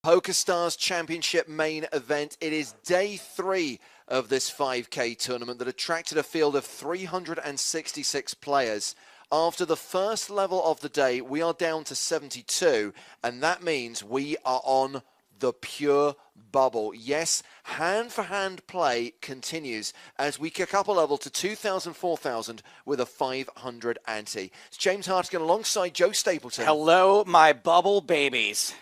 PokerStars Championship main event. It is day 3 of this 5K tournament that attracted a field of 366 players. After the first level of the day, we are down to 72, and that means we are on the pure bubble. Yes, hand-for-hand play continues as we kick up a level to 2,000, 4,000 with a 500 ante. It's James Hartigan alongside Joe Stapleton. Hello, my bubble babies.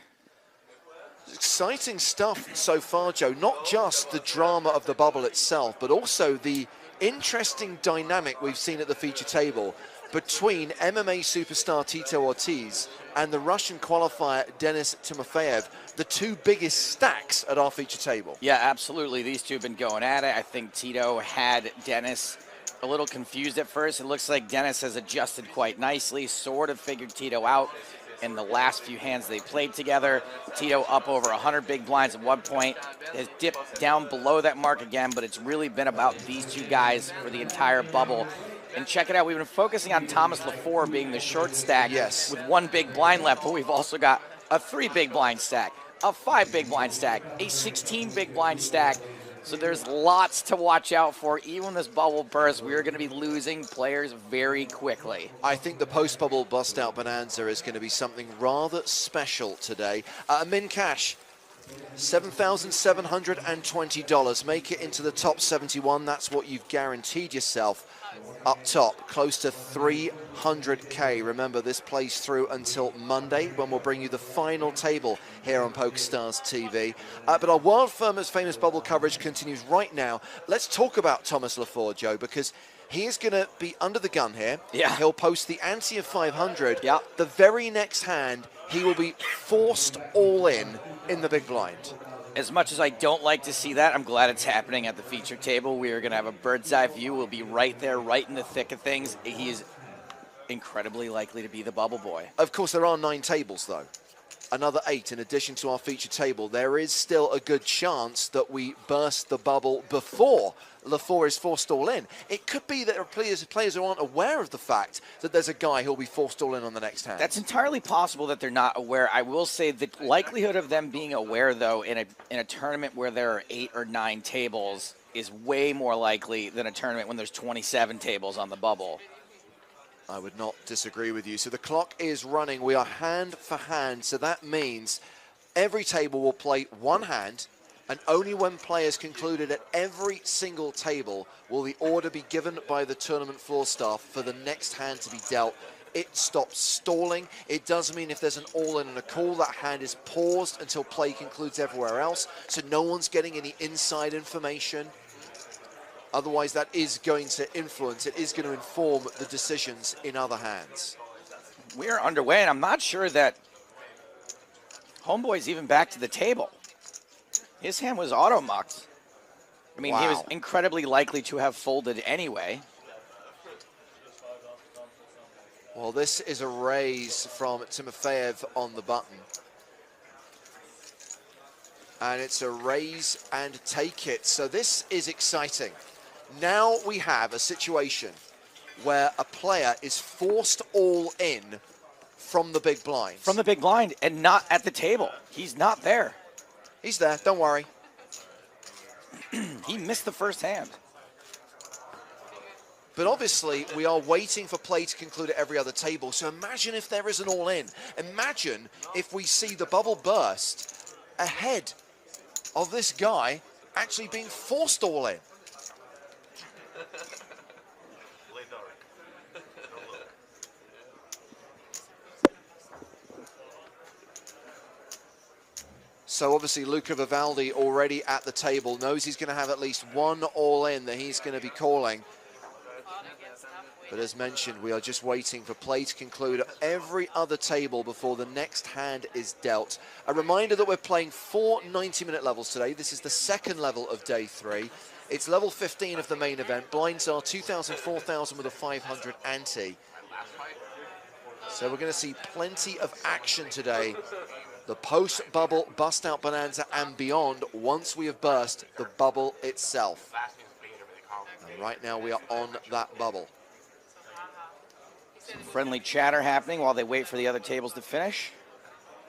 Exciting stuff so far, Joe. Not just the drama of the bubble itself, but also the interesting dynamic we've seen at the feature table between MMA superstar Tito Ortiz and the Russian qualifier Denis Timofeev, the two biggest stacks at our feature table. Yeah, absolutely. These two have been going at it. I think Tito had Denis a little confused at first. It looks like Denis has adjusted quite nicely, sort of figured Tito out in the last few hands they played together. Tito up over 100 big blinds at one point, has dipped down below that mark again, but it's really been about these two guys for the entire bubble. And check it out, we've been focusing on Thomas Lefort being the short stack with one big blind left, but we've also got a 3 big blind stack, a 5 big blind stack, a 16 big blind stack. So there's lots to watch out for. Even when this bubble bursts, we are going to be losing players very quickly. I think the post-bubble bust-out bonanza is going to be something rather special today. Min cash, $7,720. Make it into the top 71. That's what you've guaranteed yourself. Up top, close to 300K. Remember, this plays through until Monday when we'll bring you the final table here on PokerStars TV. But our world famous bubble coverage continues right now. Let's talk about Thomas Lefort, Joe, because he is going to be under the gun here. Yeah. He'll post the ante of 500. Yeah. The very next hand, he will be forced all in the big blind. As much as I don't like to see that, I'm glad it's happening at the feature table. We are going to have a bird's eye view. We'll be right there, right in the thick of things. He is incredibly likely to be the bubble boy. Of course, there are 9 tables, though. Another 8 in addition to our feature table. There is still a good chance that we burst the bubble before Lefort is forced all in. It could be that there are players who aren't aware of the fact that there's a guy who'll be forced all in on the next hand. That's entirely possible that they're not aware. I will say the likelihood of them being aware, though, in a tournament where there are 8 or 9 tables is way more likely than a tournament when there's 27 tables on the bubble. I would not disagree with you. So the clock is running. We are hand for hand. So that means every table will play one hand, and only when players concluded at every single table will the order be given by the tournament floor staff for the next hand to be dealt. It stops stalling. It does mean if there's an all-in and a call, that hand is paused until play concludes everywhere else. So no one's getting any inside information. Otherwise, that is going to influence, it is going to inform the decisions in other hands. We are underway, and I'm not sure that Homeboy's even back to the table. His hand was auto-mucked. I mean, he was incredibly likely to have folded anyway. Well, this is a raise from Timofeev on the button. And it's a raise and take it. So this is exciting. Now we have a situation where a player is forced all in from the big blind. From the big blind and not at the table. He's not there. He's there, don't worry. He missed the first hand. But obviously, we are waiting for play to conclude at every other table. So imagine if there is an all-in. Imagine if we see the bubble burst ahead of this guy actually being forced all in. So obviously Luca Vivaldi already at the table, knows he's going to have at least one all-in that he's going to be calling. But as mentioned, we are just waiting for play to conclude at every other table before the next hand is dealt. A reminder that we're playing 4 90-minute levels today. This is the second level of day 3. It's level 15 of the main event. Blinds are 2,000, 4,000 with a 500 ante. So we're going to see plenty of action today. The post-bubble bust-out bonanza and beyond once we have burst the bubble itself. And right now we are on that bubble. Some friendly chatter happening while they wait for the other tables to finish.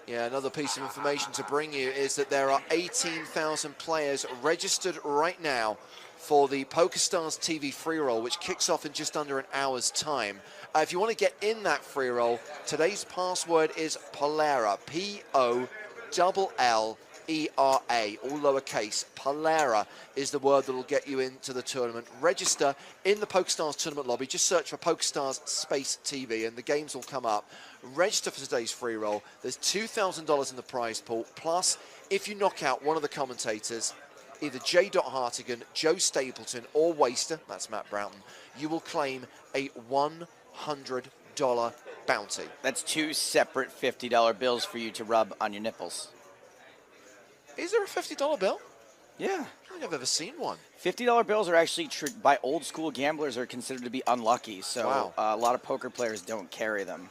Yeah, another piece of information to bring you is that there are 18,000 players registered right now for the PokerStars TV free roll, which kicks off in just under an hour's time. If you want to get in that free roll, today's password is Pollera, P-O-L-L-E-R-A, all lowercase. Pollera is the word that will get you into the tournament. Register in the PokerStars tournament lobby. Just search for PokerStars Space TV and the games will come up. Register for today's free roll. There's $2,000 in the prize pool. Plus, if you knock out one of the commentators, either J. Hartigan, Joe Stapleton, or Waster, that's Matt Broughton, you will claim a $100 bounty. That's 2 separate $50 bills for you to rub on your nipples. Is there a $50 bill? Yeah. I don't think I've ever seen one. $50 bills are actually, by old school gamblers, are considered to be unlucky. So wow. A lot of poker players don't carry them.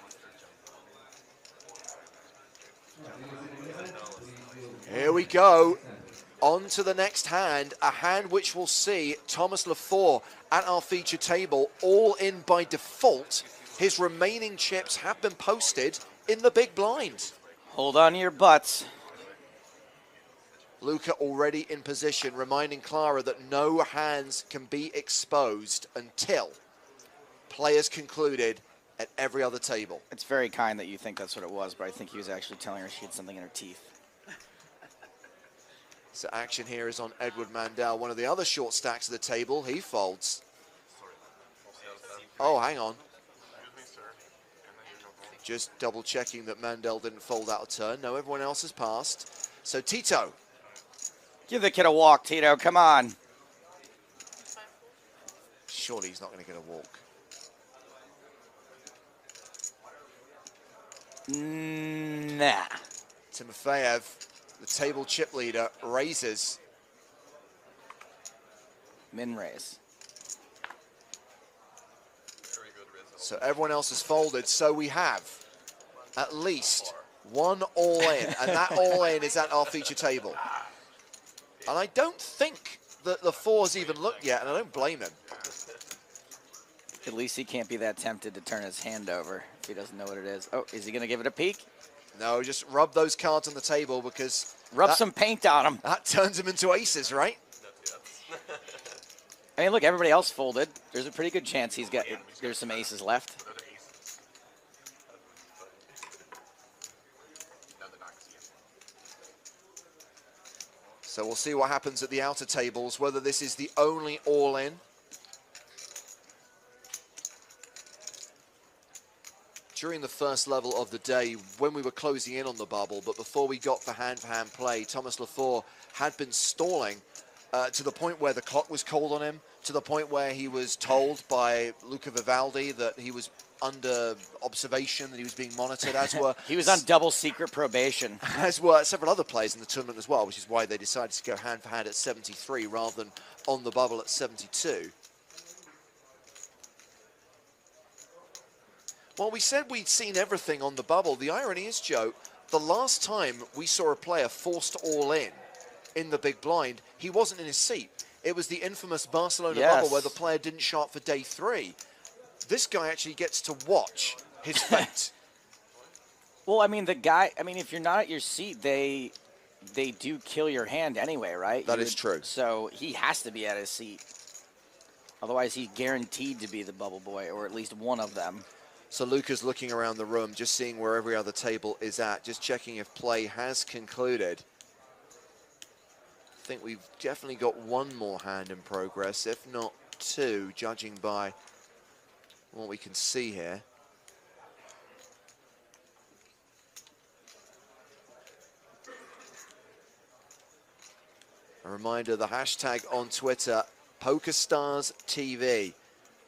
Here we go. On to the next hand, a hand which will see Thomas Lefort at our feature table, all in by default. His remaining chips have been posted in the big blind. Hold on to your butts. Luca already in position, reminding Clara that no hands can be exposed until players concluded at every other table. It's very kind that you think that's what it was, but I think he was actually telling her she had something in her teeth. So action here is on Edward Mandel, one of the other short stacks of the table. He folds. Oh, hang on. Just double checking that Mandel didn't fold out a turn. No, everyone else has passed. So Tito. Give the kid a walk, Tito. Come on. Surely he's not going to get a walk. Nah. Timofeev, the table chip leader, raises. Min raise. So everyone else has folded. So we have at least one all-in, and that all-in is at our feature table. And I don't think that the four's even looked yet, and I don't blame him. At least he can't be that tempted to turn his hand over if he doesn't know what it is. Oh, is he going to give it a peek? No, just rub those cards on the table because... Rub some paint on them. That turns him into aces, right? I mean, look, everybody else folded. There's a pretty good chance there's some aces left. So we'll see what happens at the outer tables, whether this is the only all-in. During the first level of the day, when we were closing in on the bubble, but before we got for hand play, Thomas Lefort had been stalling to the point where the clock was called on him, to the point where he was told by Luca Vivaldi that he was under observation, that he was being monitored, as were... He was on double secret probation. As were several other players in the tournament as well, which is why they decided to go hand for hand at 73 rather than on the bubble at 72. Well, we said we'd seen everything on the bubble. The irony is, Joe, the last time we saw a player forced all in the big blind, he wasn't in his seat. It was the infamous Barcelona bubble where the player didn't show up for day 3. This guy actually gets to watch his fate. Well, I mean, if you're not at your seat, they do kill your hand anyway, right? That is true. So he has to be at his seat. Otherwise, he's guaranteed to be the bubble boy, or at least one of them. So Luca's looking around the room, just seeing where every other table is at, just checking if play has concluded. I think we've definitely got one more hand in progress, if not 2, judging by what we can see here. A reminder, the hashtag on Twitter, PokerStars TV.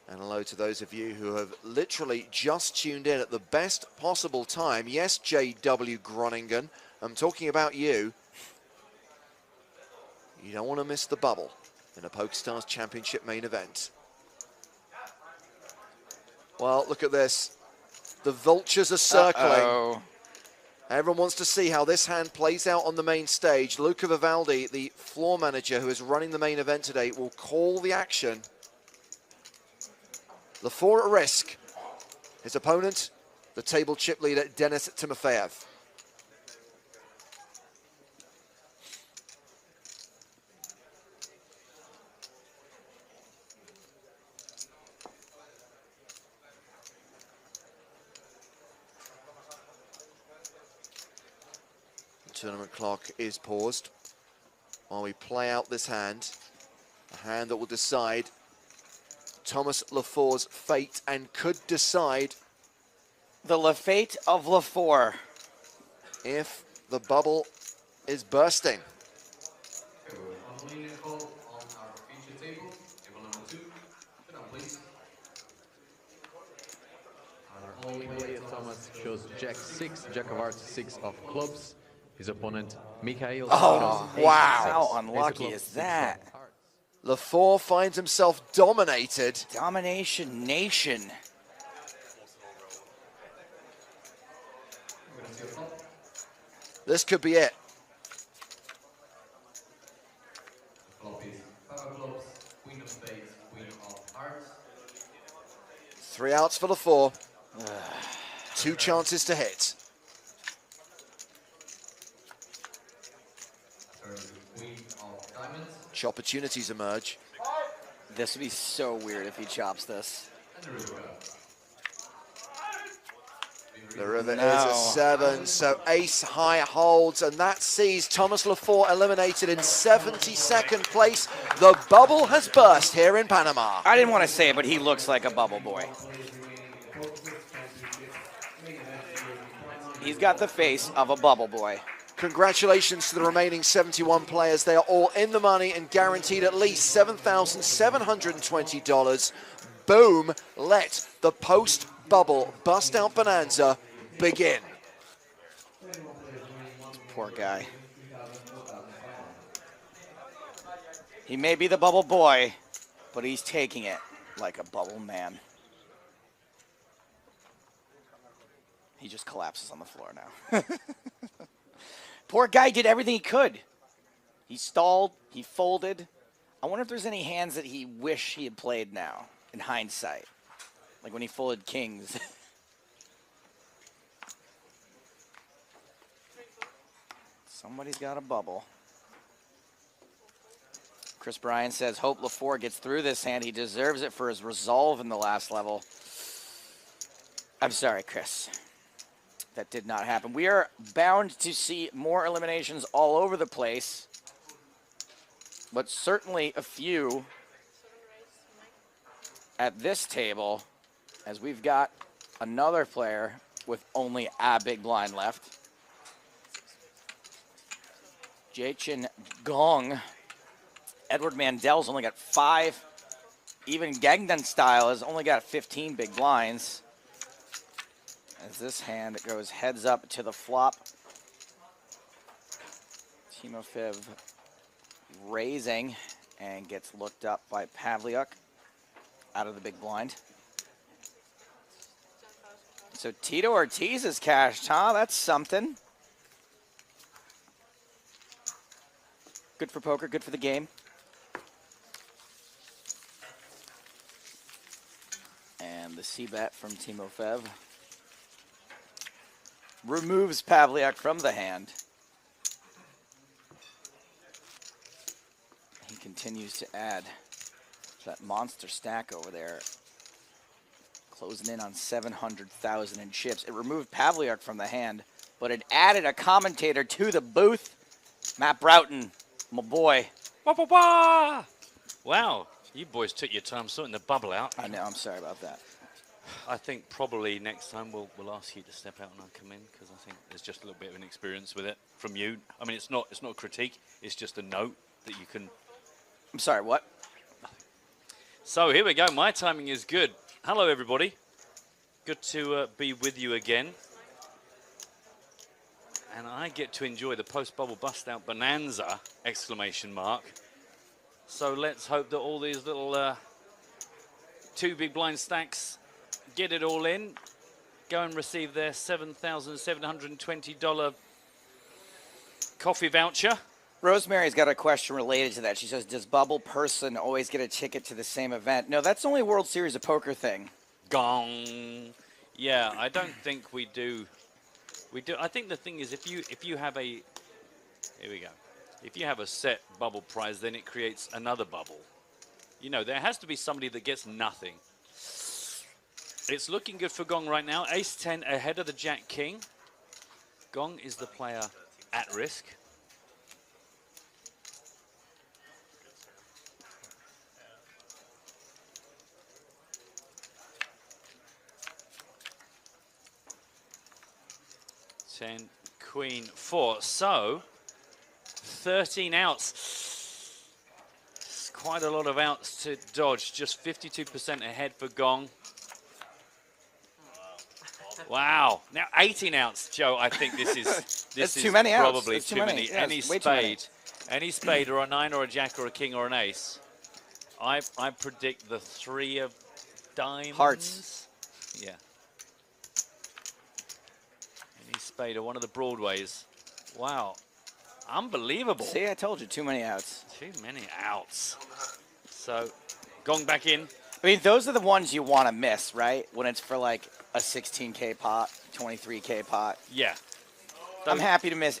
And hello to those of you who have literally just tuned in at the best possible time. Yes, J.W. Groningen, I'm talking about you. You don't want to miss the bubble in a PokerStars Championship main event. Well, look at this. The vultures are circling. Everyone wants to see how this hand plays out on the main stage. Luca Vivaldi, the floor manager who is running the main event today, will call the action. Lefort at risk. His opponent, the table chip leader, Denis Timofeev. Tournament clock is paused while we play out this hand. A hand that will decide Thomas Lefort's fate and could decide The Lefort of Lefort. if the bubble is bursting. Only player Thomas chose Jack 6, Jack of Hearts 6 of clubs. His opponent, Mikhail, Oh, chose wow. How Ace unlucky of is clubs, 6 that? of hearts. Lefort finds himself dominated. Domination Nation. This could be it. Queen of spades, Queen of hearts. 3 outs for Lefort. 2 chances to hit. Queen of diamonds. Opportunities emerge. This would be so weird if he chops this. And the river. The river No. is a 7, so ace high holds, and that sees Thomas Lefort eliminated in 72nd place. The bubble has burst here in Panama. I didn't want to say it, but he looks like a bubble boy. He's got the face of a bubble boy. Congratulations to the remaining 71 players. They are all in the money and guaranteed at least $7,720. Boom, let the post-bubble bust-out bonanza begin. Poor guy. He may be the bubble boy, but he's taking it like a bubble man. He just collapses on the floor now. Poor guy did everything he could. He stalled, he folded. I wonder if there's any hands that he wish he had played now, in hindsight. Like when he folded kings. Somebody's got a bubble. Chris Bryan says, hope Lefort gets through this hand. He deserves it for his resolve in the last level. I'm sorry, Chris. That did not happen. We are bound to see more eliminations all over the place, but certainly a few at this table, as we've got another player with only a big blind left. Jiachen Gong. Edward Mandel's only got 5. Even Gagnon style has only got 15 big blinds. As this hand goes heads up to the flop. Timofeev raising and gets looked up by Pavliuk out of the big blind. So Tito Ortiz is cashed, huh? That's something. Good for poker, good for the game. And the C-bet from Timofeev removes Pavliuk from the hand. He continues to add that monster stack over there, closing in on 700,000 in chips. It removed Pavliuk from the hand, but it added a commentator to the booth. Matt Broughton, my boy. Wah, wah, wah. Wow, you boys took your time sorting the bubble out. I know, I'm sorry about that. I think probably next time we'll ask you to step out and I'll come in, because I think there's just a little bit of an experience with it from you. I mean, it's not a critique, it's just a note that you can. I'm sorry, what? So here we go, my timing is good. Hello everybody, good to be with you again. And I get to enjoy the post-bubble bust-out bonanza, exclamation mark. So let's hope that all these little 2 big blind stacks get it all in, go and receive their $7,720 coffee voucher. Rosemary's got a question related to that. She says, does Bubble Person always get a ticket to the same event? No, that's only a World Series of Poker thing. Gong. Yeah, I don't think we do. We do. I think the thing is, if you have a, here we go. If you have a set bubble prize, then it creates another bubble. You know, there has to be somebody that gets nothing. It's looking good for Gong right now. Ace-10 ahead of the Jack-King. Gong is the player at risk. Ten, queen, 4. So 13 outs. It's quite a lot of outs to dodge. Just 52% ahead for Gong. Wow. Now 18 outs, Joe. I think this is too many outs. Probably It's too too many. many. Yeah, Any it's way too many. spade or a 9 or a jack or a king or an ace. I predict the 3 of diamonds. Hearts. Yeah. Any spade or one of the broadways. Wow. Unbelievable. See, I told you, too many outs. Too many outs. So, Gong back in. I mean, those are the ones you want to miss, right? When it's for like a 16K pot, 23K pot. Yeah. I'm happy to miss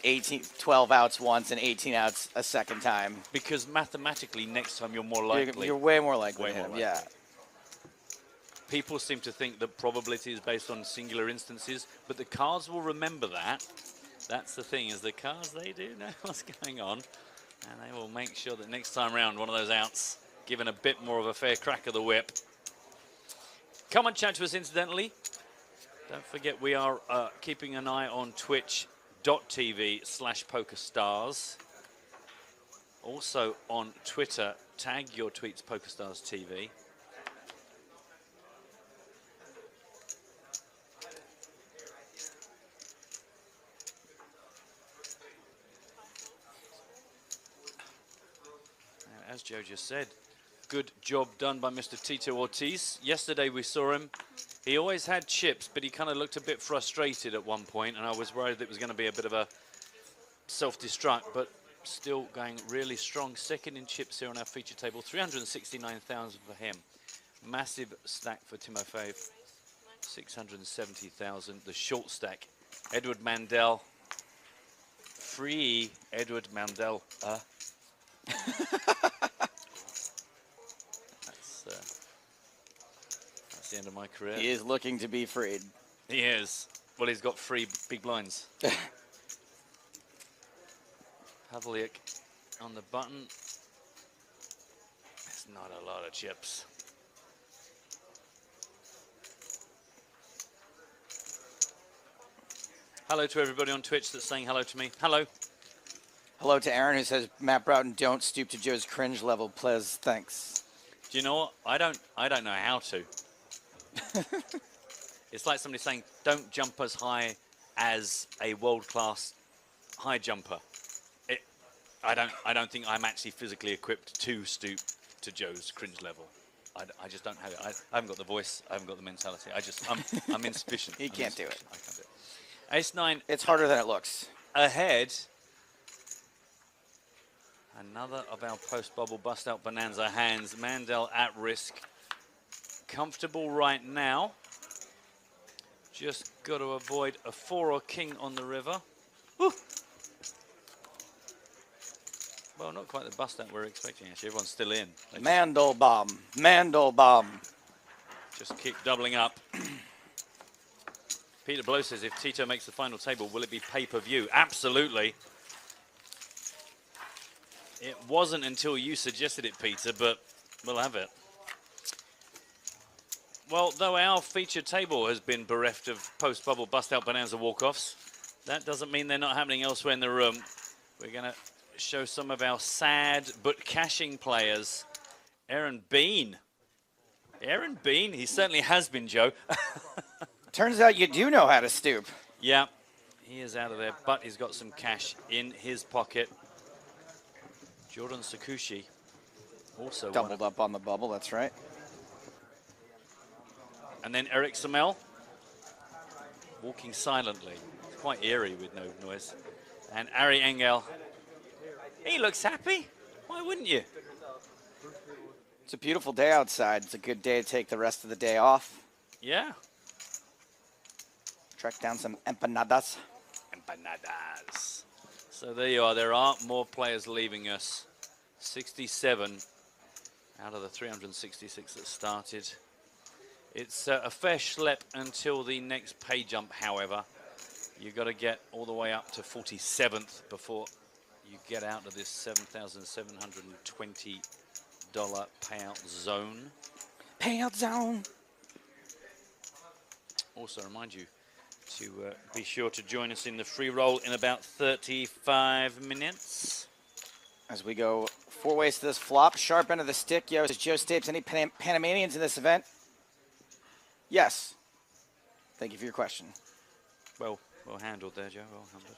12 outs once and 18 outs a second time. Because mathematically, next time you're more likely. You're way more likely Way to hit more him, yeah. People seem to think that probability is based on singular instances, but the cards will remember that. That's the thing, is the cards, they do know what's going on, and they will make sure that next time round, one of those outs, given a bit more of a fair crack of the whip. Come and chat to us incidentally. Don't forget we are keeping an eye on twitch.tv/PokerStars. Also on Twitter, tag your tweets PokerStars TV. As Joe just said, good job done by Mr. Tito Ortiz. Yesterday we saw him. He always had chips, but he kind of looked a bit frustrated at one point, and I was worried that it was going to be a bit of a self-destruct, but still going really strong. Second in chips here on our feature table, 369,000 for him. Massive stack for Timofeev, 670,000. The short stack, Edward Mandel. Free Edward Mandel. That's the end of my career. He is looking to be freed. He is. Well, he's got 3 big blinds. Pavliuk on the button. It's not a lot of chips. Hello to everybody on Twitch that's saying hello to me. Hello. Hello to Aaron, who says, Matt Broughton, don't stoop to Joe's cringe level, please. Thanks. Do you know what? I don't know how to. It's like somebody saying, don't jump as high as a world-class high jumper. I don't think I'm actually physically equipped to stoop to Joe's cringe level. I just don't have it. I haven't got the voice. I haven't got the mentality. I'm insufficient. He can't do it. I can't do it. Ace-9. It's harder than it looks. Ahead. Another of our post-bubble bust-out bonanza hands. Mandel at risk. Comfortable right now. Just got to avoid a 4 or king on the river. Woo. Well, not quite the bust-out we're expecting, actually. Everyone's still in. Mandel bomb. Mandel bomb. Just keep doubling up. Peter Blow says, if Tito makes the final table, will it be pay-per-view? Absolutely. It wasn't until you suggested it, Peter, but we'll have it. Well, though our featured table has been bereft of post-bubble bust-out bonanza walk-offs, that doesn't mean they're not happening elsewhere in the room. We're going to show some of our sad but cashing players. Aaron Bean. Aaron Bean? He certainly has been, Joe. Turns out you do know how to stoop. Yeah, he is out of there, but he's got some cash in his pocket. Jordan Sakushi also doubled up on the bubble, that's right. And then Eric Samel walking silently. It's quite eerie with no noise. And Ari Engel. He looks happy. Why wouldn't you? It's a beautiful day outside. It's a good day to take the rest of the day off. Yeah. Track down some empanadas. Empanadas. So there you are. There are more players leaving us. 67 out of the 366 that started. It's a fair schlep until the next pay jump, however. You got to get all the way up to 47th before you get out of this $7,720 payout zone. Payout zone. Also remind you to be sure to join us in the free roll in about 35 minutes. As we go 4 ways to this flop, sharp end of the stick. Yo, is Joe Stapes any Panamanians in this event? Yes. Thank you for your question. Well handled there, Joe. Well handled.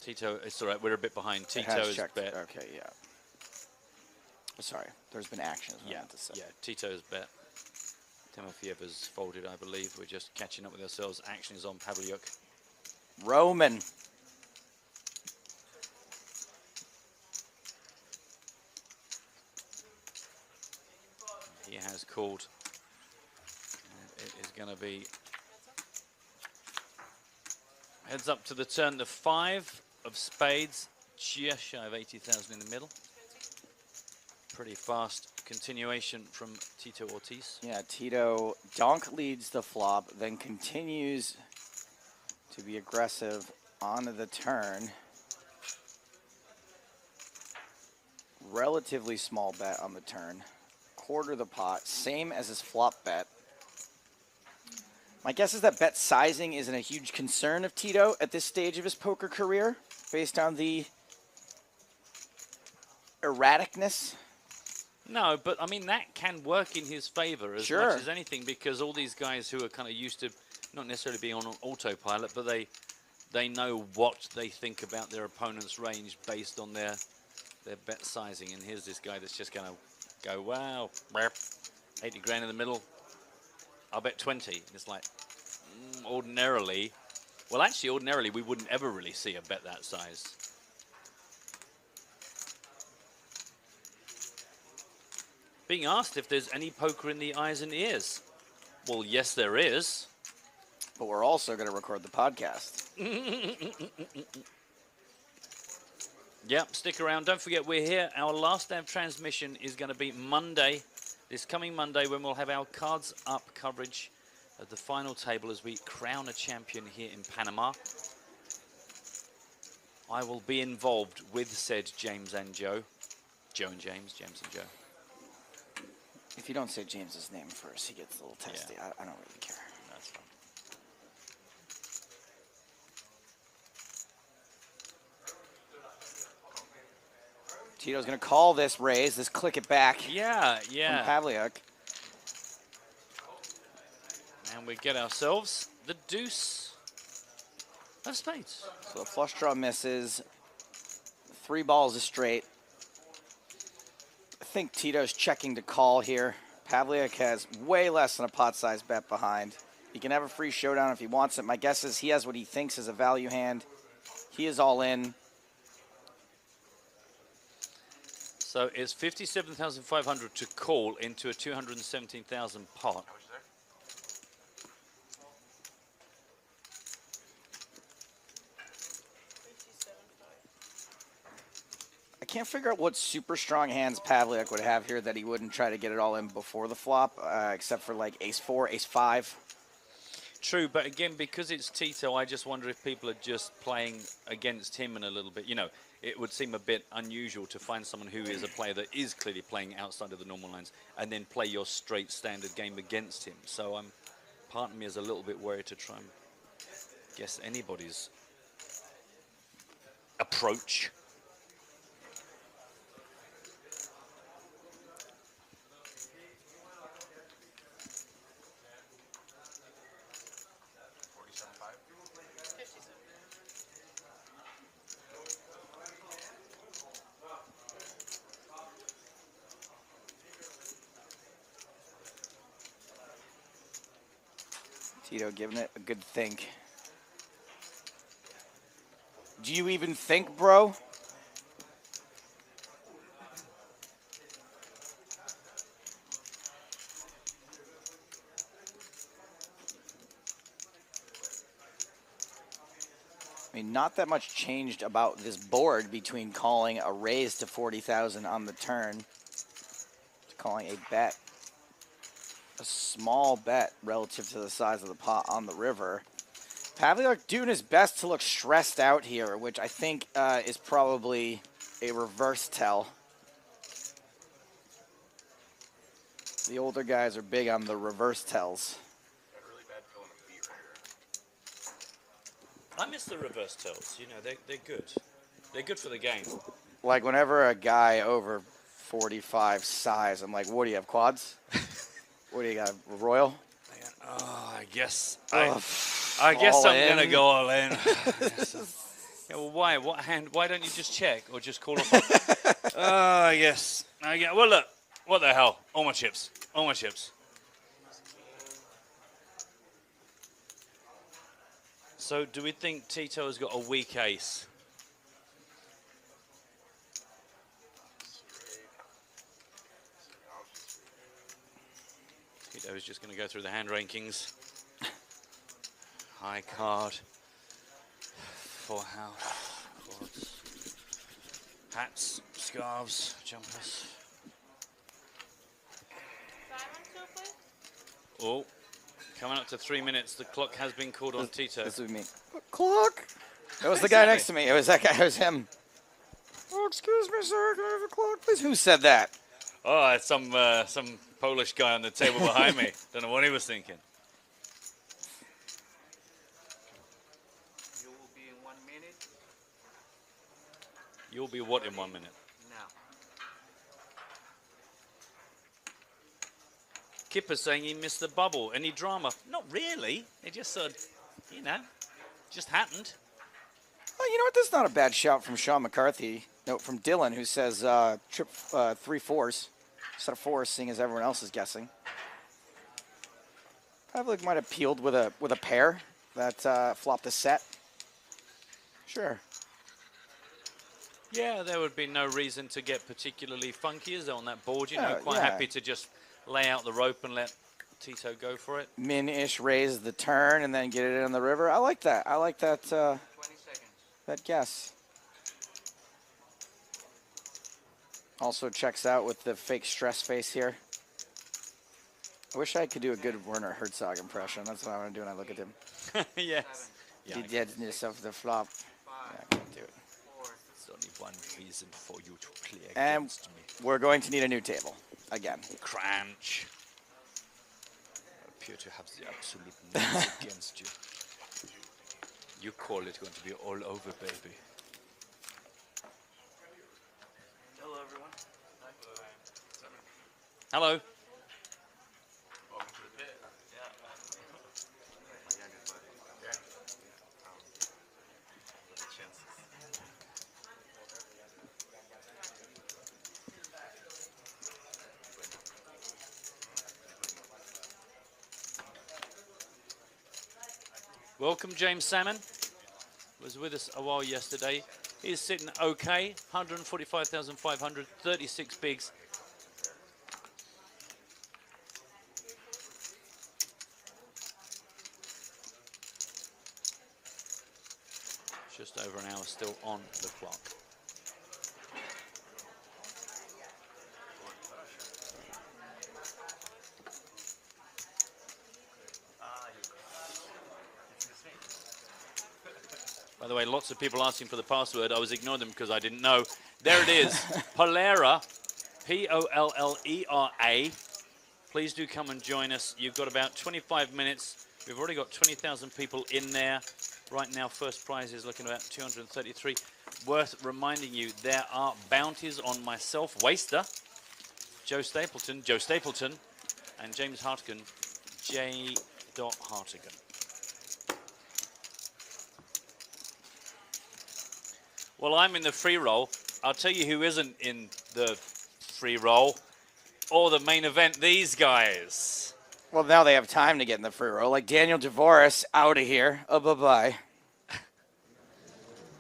Tito, it's all right. We're a bit behind. Tito's bet. Okay, yeah. Sorry, there's been action. Yeah, Tito's bet. Timofeev has folded, I believe. We're just catching up with ourselves. Action is on Pavliuk. Roman. He has called. And it is going to be heads up to the turn. The 5 of spades, just shy of 80,000 in the middle. Pretty fast continuation from Tito Ortiz. Yeah, Tito donk leads the flop, then continues to be aggressive on the turn. Relatively small bet on the turn. Quarter the pot, same as his flop bet. My guess is that bet sizing isn't a huge concern of Tito at this stage of his poker career, based on the erraticness. No, but I mean, that can work in his favor as much as anything, because all these guys who are kind of used to not necessarily being on autopilot, but they know what they think about their opponent's range based on their bet sizing. And here's this guy that's just going to go, wow, 80 grand in the middle. I'll bet 20. And it's like, ordinarily, well, actually, ordinarily, we wouldn't ever really see a bet that size. Being asked if there's any poker in the eyes and ears. Well, yes, there is. But we're also going to record the podcast. Yep, stick around. Don't forget, we're here. Our last day of transmission is going to be Monday, this coming Monday, when we'll have our Cards Up coverage at the final table as we crown a champion here in Panama. I will be involved with said James and Joe. Joe and James, James and Joe. If you don't say James's name first, he gets a little testy. Yeah. I don't really care. That's fine. Tito's going to call this raise, this click it back. Yeah. From Pavliuk. And we get ourselves the deuce of spades. So the flush draw misses. 3 balls is straight. I think Tito's checking to call here. Pavliuk has way less than a pot-sized bet behind. He can have a free showdown if he wants it. My guess is he has what he thinks is a value hand. He is all in. So it's 57,500 to call into a 217,000 pot. I can't figure out what super strong hands Pavliuk would have here that he wouldn't try to get it all in before the flop, except for like ace-4, ace-5. True, but again, because it's Tito, I just wonder if people are just playing against him in a little bit. You know, it would seem a bit unusual to find someone who is a player that is clearly playing outside of the normal lines and then play your straight standard game against him. So part of me is a little bit worried to try and guess anybody's approach. Tito giving it a good think. Do you even think, bro? I mean, not that much changed about this board between calling a raise to 40,000 on the turn to calling a bet. A small bet relative to the size of the pot on the river. Pavliuk doing his best to look stressed out here, which I think is probably a reverse tell. The older guys are big on the reverse tells. I miss the reverse tells. You know, they're good. They're good for the game. Like whenever a guy over 45 size, I'm like, what do you have, quads? What do you got, royal? Oh, I guess I'm gonna go all in. Yeah, well, why? What hand? Why don't you just check or just call off? I guess. Well, look. What the hell? All my chips. All my chips. So, do we think Tito has got a weak ace? Tito is just going to go through the hand rankings. High card. Full house. Quads. Hats, scarves, jumpers. Oh, coming up to 3 minutes. The clock has been called on Tito. This would be me. Clock? That was the guy next to me. It was that guy. It was him. Oh, excuse me, sir. Can I have a clock, please? Who said that? Oh, it's some Polish guy on the table behind me. Don't know what he was thinking. You will be in 1 minute. You'll be what in 1 minute? Now. Kipper's saying he missed the bubble. Any drama? Not really. It just sort of, you know, just happened. Oh, you know what? This is not a bad shout from Sean McCarthy. No, from Dylan, who says trip 3 4s instead of 4s, seeing as everyone else is guessing. Pavliuk might have peeled with a pair that flopped a set. Sure. Yeah, there would be no reason to get particularly funky as on that board. You know, Yeah, quite yeah. happy to just lay out the rope and let Tito go for it. Min-ish raise the turn and then get it in the river. I like that. I like that 20 seconds. that guess. Also checks out with the fake stress face here. I wish I could do a good Werner Herzog impression. That's what I want to do when I look at him. Yes. Yeah, He did this off the flop. 5, Yeah, I can't do it. 4, there's only one reason for you to play And against me. we're going to need a new table again. Crunch. I appear to have the absolute nose against you. You call it going to be all over, baby. hello everyone. Hello. Welcome to the pit. Yeah. My youngest buddy. Yeah. What are the chances? Welcome, James Salmon. Was with us a while yesterday. He's sitting okay. 145,500, 36 bigs. Just over an hour still on the clock. By the way, lots of people asking for the password. I was ignoring them because I didn't know. There it is. Pollera, P-O-L-L-E-R-A. Please do come and join us. You've got about 25 minutes. We've already got 20,000 people in there. Right now, first prize is looking about 233. Worth reminding you, there are bounties on myself, Waster, Joe Stapleton, and James Hartigan, J. Hartigan. Well, I'm in the free roll. I'll tell you who isn't in the free roll or the main event, these guys. Well, now they have time to get in the free roll. Like Daniel Dvorak out of here. Oh, bye-bye.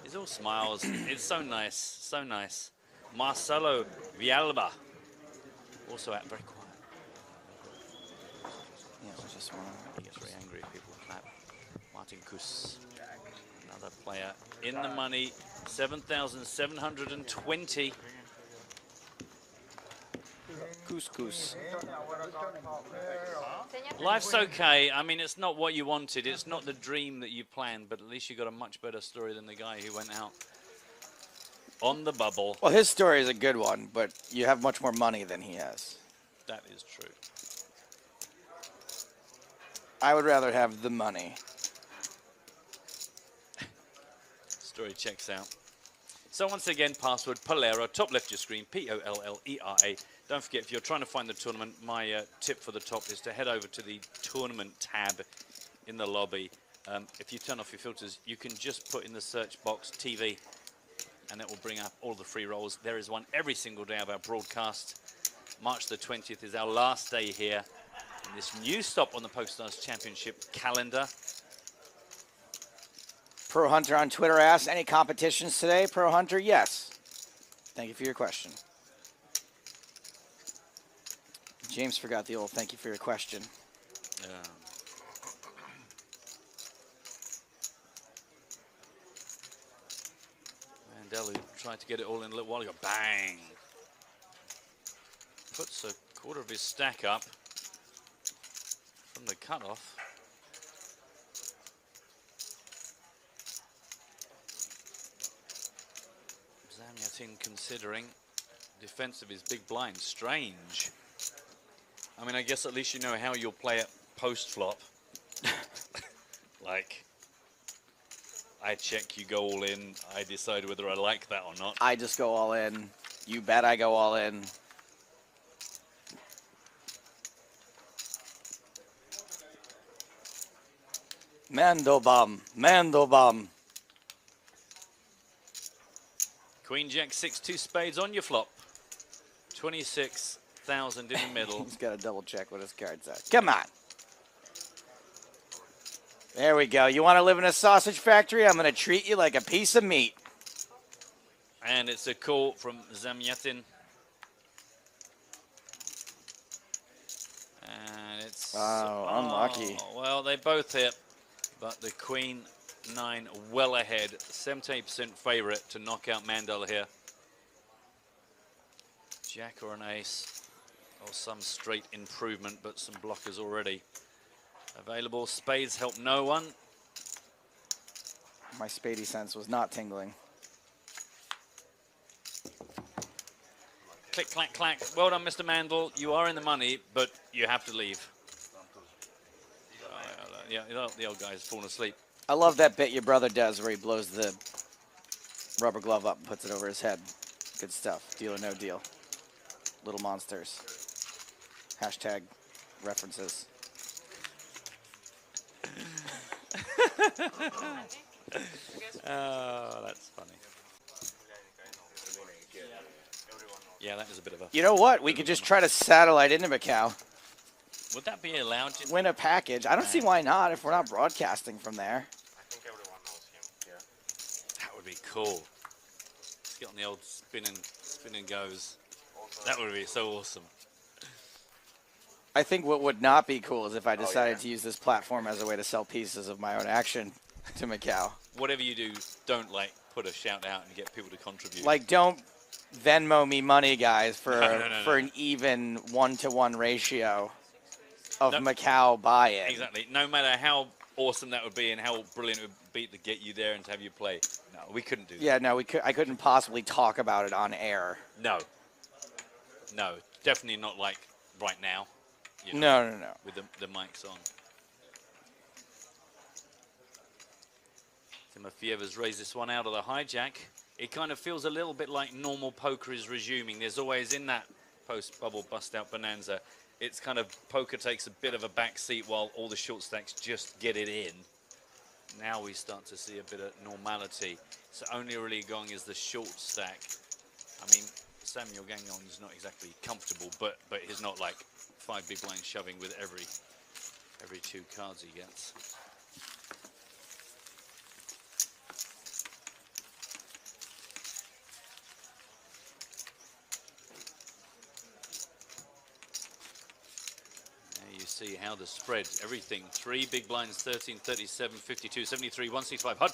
It's all smiles. It's so nice, so nice. Marcelo Villalba, also out very quiet. Yeah, it was just one. He gets very angry if people clap. Martin Kus, another Another player in the money, 7,720. Couscous. Life's okay. I mean, it's not what you wanted. It's not the dream that you planned, but at least you got a much better story than the guy who went out on the bubble. Well, his story is a good one, but you have much more money than he has. That is true. I would rather have the money. Story checks out. So once again, password Polera, top left your screen, P-O-L-L-E-R-A. Don't forget, if you're trying to find the tournament, my tip for the top is to head over to the tournament tab in the lobby. If you turn off your filters, you can just put in the search box TV, and it will bring up all the free rolls. There is one every single day of our broadcast. March the 20th is our last day here in this new stop on the PokerStars Championship calendar. Pro Hunter on Twitter asks, any competitions today? Pro Hunter, yes. Thank you for your question. James forgot the old thank you for your question. Mandel, who tried to get it all in a little while ago. Bang! Puts a quarter of his stack up from the cutoff. Zamyatin considering defense of his big blind. Strange. I mean, I guess at least you know how you'll play it post-flop. Like, I check, you go all in, I decide whether I like that or not. I just go all in. You bet I go all in. Mandobam, Mandobam. Queen Jack 6, 2 spades on your flop. 26,000 in the middle. He's got to double check what his cards are. Come on. There we go. You want to live in a sausage factory? I'm going to treat you like a piece of meat. And it's a call from Zamyatin. And it's... unlucky. Well, they both hit, but the Queen 9 well ahead. 78% favorite to knock out Mandel here. Jack or an ace, or some straight improvement, but some blockers already available. Spades help no one. My spadey sense was not tingling. Click, clack, clack. Well done, Mr. Mandel. You are in the money, but you have to leave. Yeah, the old guy's fallen asleep. I love that bit your brother does where he blows the rubber glove up and puts it over his head. Good stuff. Deal or no deal. Little monsters. Hashtag references. Oh, that's funny. Yeah, that is a bit of a... You know what? We could just try to satellite into Mikhail. Would that be allowed? Win a package. I don't see why not if we're not broadcasting from there. I think everyone knows him. Yeah. That would be cool. Let's get on the old spin and goes. That would be so awesome. I think what would not be cool is if I decided to use this platform as a way to sell pieces of my own action to Mikhail. Whatever you do, don't like put a shout out and get people to contribute. Like, don't Venmo me money, guys, for No. an even 1-to-1 ratio of Mikhail buy-in. Exactly. No matter how awesome that would be and how brilliant it would be to get you there and to have you play. No, we couldn't do that. Yeah, no, I couldn't possibly talk about it on air. No. No, definitely not like right now. You know, No. With the mics on. Timofeev has raised this one out of the hijack. It kind of feels a little bit like normal poker is resuming. There's always in that post-bubble bust-out bonanza, it's kind of poker takes a bit of a back seat while all the short stacks just get it in. Now we start to see a bit of normality. So only really Gong is the short stack. I mean, Samuel Gagnon is not exactly comfortable, but he's not like 5 big blinds shoving with every 2 cards he gets. There you see how the spread, everything, 3 big blinds, 13, 37, 52, 73, 165, HUD.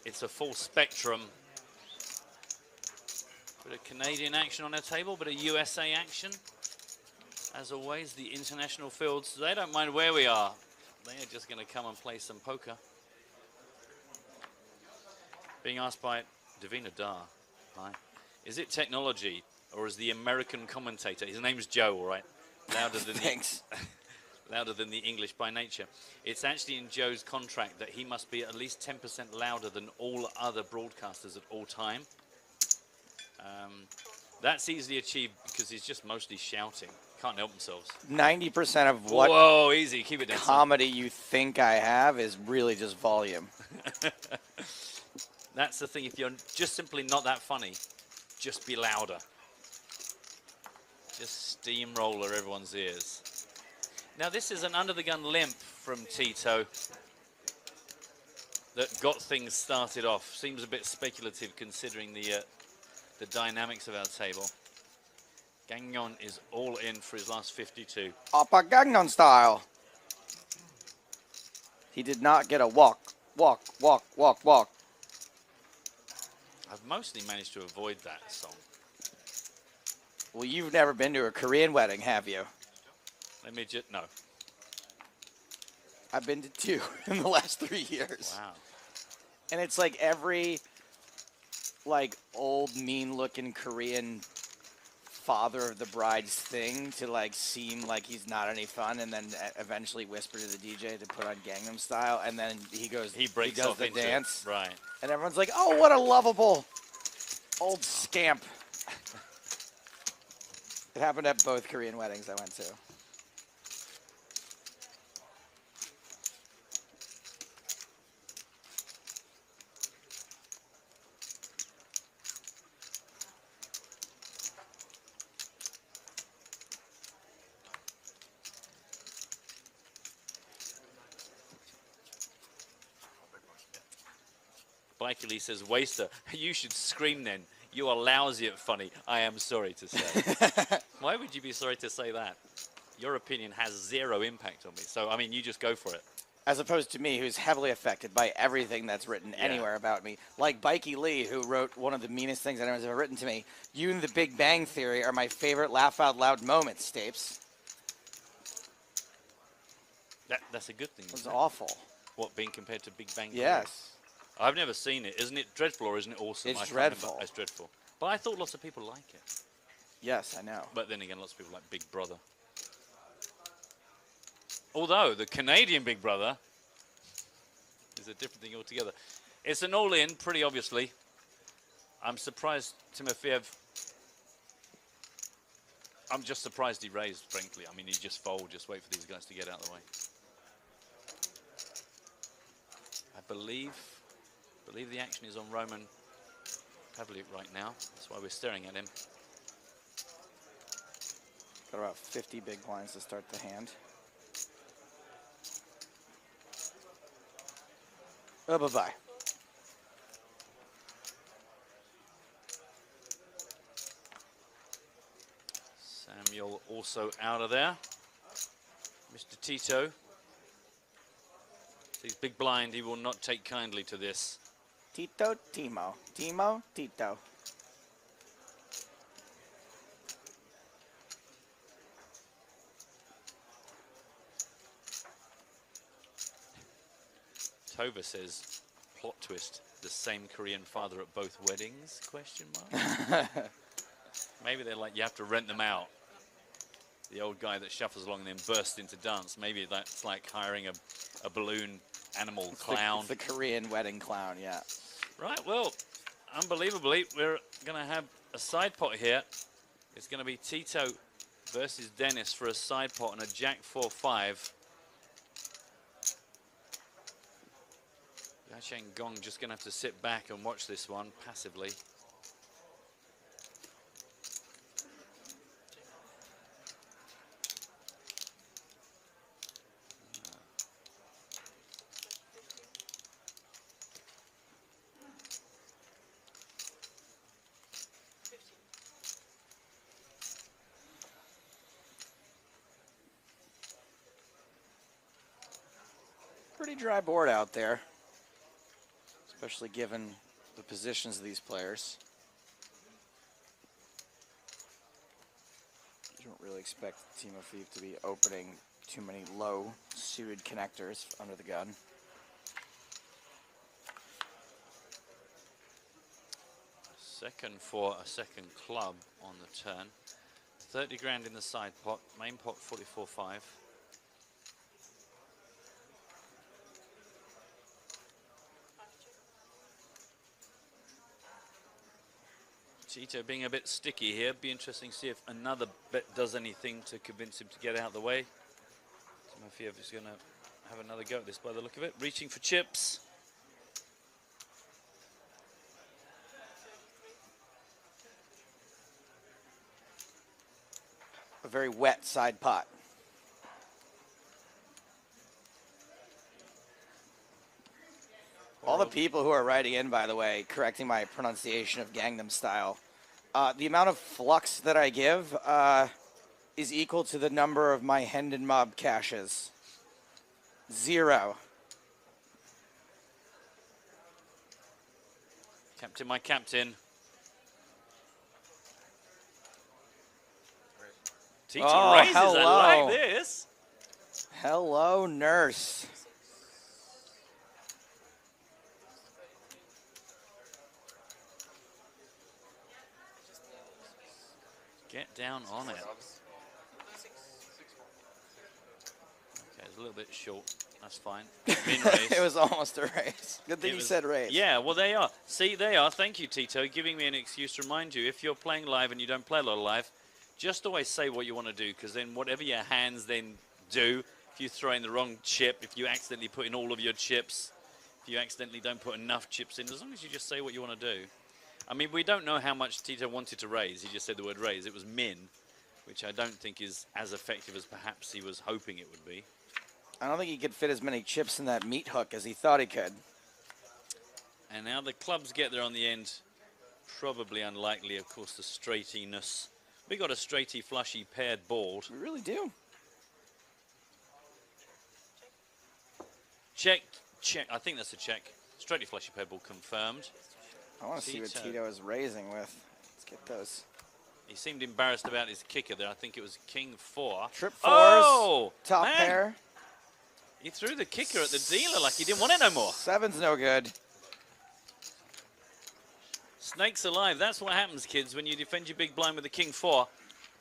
it's a full spectrum. Bit of Canadian action on their table, bit of USA action. As always, the international fields, they don't mind where we are. They are just going to come and play some poker. Being asked by Davina Dar, hi, is it technology or is the American commentator, his name's Joe, all right, louder than Thanks. louder than the English by nature? It's actually in Joe's contract that he must be at least 10% louder than all other broadcasters at all time. That's easily achieved because he's just mostly shouting. Can't help themselves. 90% of what Whoa, easy, keep it down. comedy you think I have is really just volume. That's the thing, if you're just simply not that funny, just be louder. Just steamroller everyone's ears. Now this is an under-the-gun limp from Tito that got things started off. Seems a bit speculative considering the dynamics of our table. Gagnon is all in for his last 52. Upper Gagnon style. He did not get a walk. I've mostly managed to avoid that song. Well, you've never been to a Korean wedding, have you? Let me just, no. I've been to 2 in the last 3 years. Wow. And it's like every, like, old, mean-looking Korean father of the bride's thing to, like, seem like he's not any fun and then eventually whisper to the DJ to put on Gangnam Style. And then he does off the into it. dance. Right. And everyone's like, oh, what a lovable old scamp. It happened at both Korean weddings I went to. Bikely says, Waster, you should scream then. You are lousy at funny. I am sorry to say. Why would you be sorry to say that? Your opinion has zero impact on me. So, I mean, you just go for it. As opposed to me, who's heavily affected by everything that's written anywhere about me. Like Bikey Lee, who wrote one of the meanest things anyone's ever written to me. You and the Big Bang Theory are my favorite laugh-out-loud moments, Stapes. That's a good thing. It was awful. What, being compared to Big Bang Theory? Yes. I've never seen it. Isn't it dreadful or isn't it awesome? It's I can't dreadful. remember. It's dreadful. But I thought lots of people like it. Yes, I know. But then again, lots of people like Big Brother. Although the Canadian Big Brother is a different thing altogether. It's an all-in, pretty obviously. I'm surprised Timofeev. I'm just surprised he raised, frankly. I mean, he just fold, just wait for these guys to get out of the way. I believe the action is on Roman Pavliuk right now. That's why we're staring at him. Got about 50 big blinds to start the hand. Oh, bye-bye. Samuel also out of there. Mr. Tito. He's big blind. He will not take kindly to this. Tito, Timo. Timo, Tito. Tova says, plot twist, the same Korean father at both weddings, question mark? Maybe they're like, you have to rent them out. The old guy that shuffles along and then bursts into dance. Maybe that's like hiring a balloon animal clown. It's the Korean wedding clown, yeah. Right, well, unbelievably, we're going to have a side pot here. It's going to be Tito versus Denis for a side pot and a Jack 4-5. Jiachen and Gong just going to have to sit back and watch this one passively. Pretty dry board out there. especially given the positions of these players. You don't really expect Timofeev to be opening too many low suited connectors under the gun. Second for a second club on the turn. 30 grand in the side pot, main pot 44.5. Tito being a bit sticky here. Be interesting to see if another bet does anything to convince him to get out of the way. Timofeev is going to have another go at this by the look of it. Reaching for chips. A very wet side pot. All the people who are writing in, by the way, correcting my pronunciation of Gangnam Style. The amount of flux that I give is equal to the number of my Hendon Mob caches. 0. Captain, my captain. Tito raises. Hello. I like this. Hello, nurse. Get down on it. Okay, it's a little bit short. That's fine. It was almost a raise. Good thing you said raise. Yeah, well, they are. See, they are. Thank you, Tito, giving me an excuse to remind you, if you're playing live and you don't play a lot of live, just always say what you want to do, because then whatever your hands then do, if you throw in the wrong chip, if you accidentally put in all of your chips, if you accidentally don't put enough chips in, as long as you just say what you want to do. I mean, we don't know how much Tito wanted to raise. He just said the word raise. It was min, which I don't think is as effective as perhaps he was hoping it would be. I don't think he could fit as many chips in that meat hook as he thought he could. And now the clubs get there on the end. Probably unlikely, of course, the straightiness. We got a straighty, flushy, paired board. We really do. Check, check. I think that's a check. Straighty, flushy, paired board confirmed. I want to see what Tito is raising with. Let's get those. He seemed embarrassed about his kicker there. I think it was King 4. Trip 4s. Oh, top man. pair. He threw the kicker at the dealer like he didn't want it no more. 7's no good. Snakes alive. That's what happens, kids, when you defend your big blind with the King 4.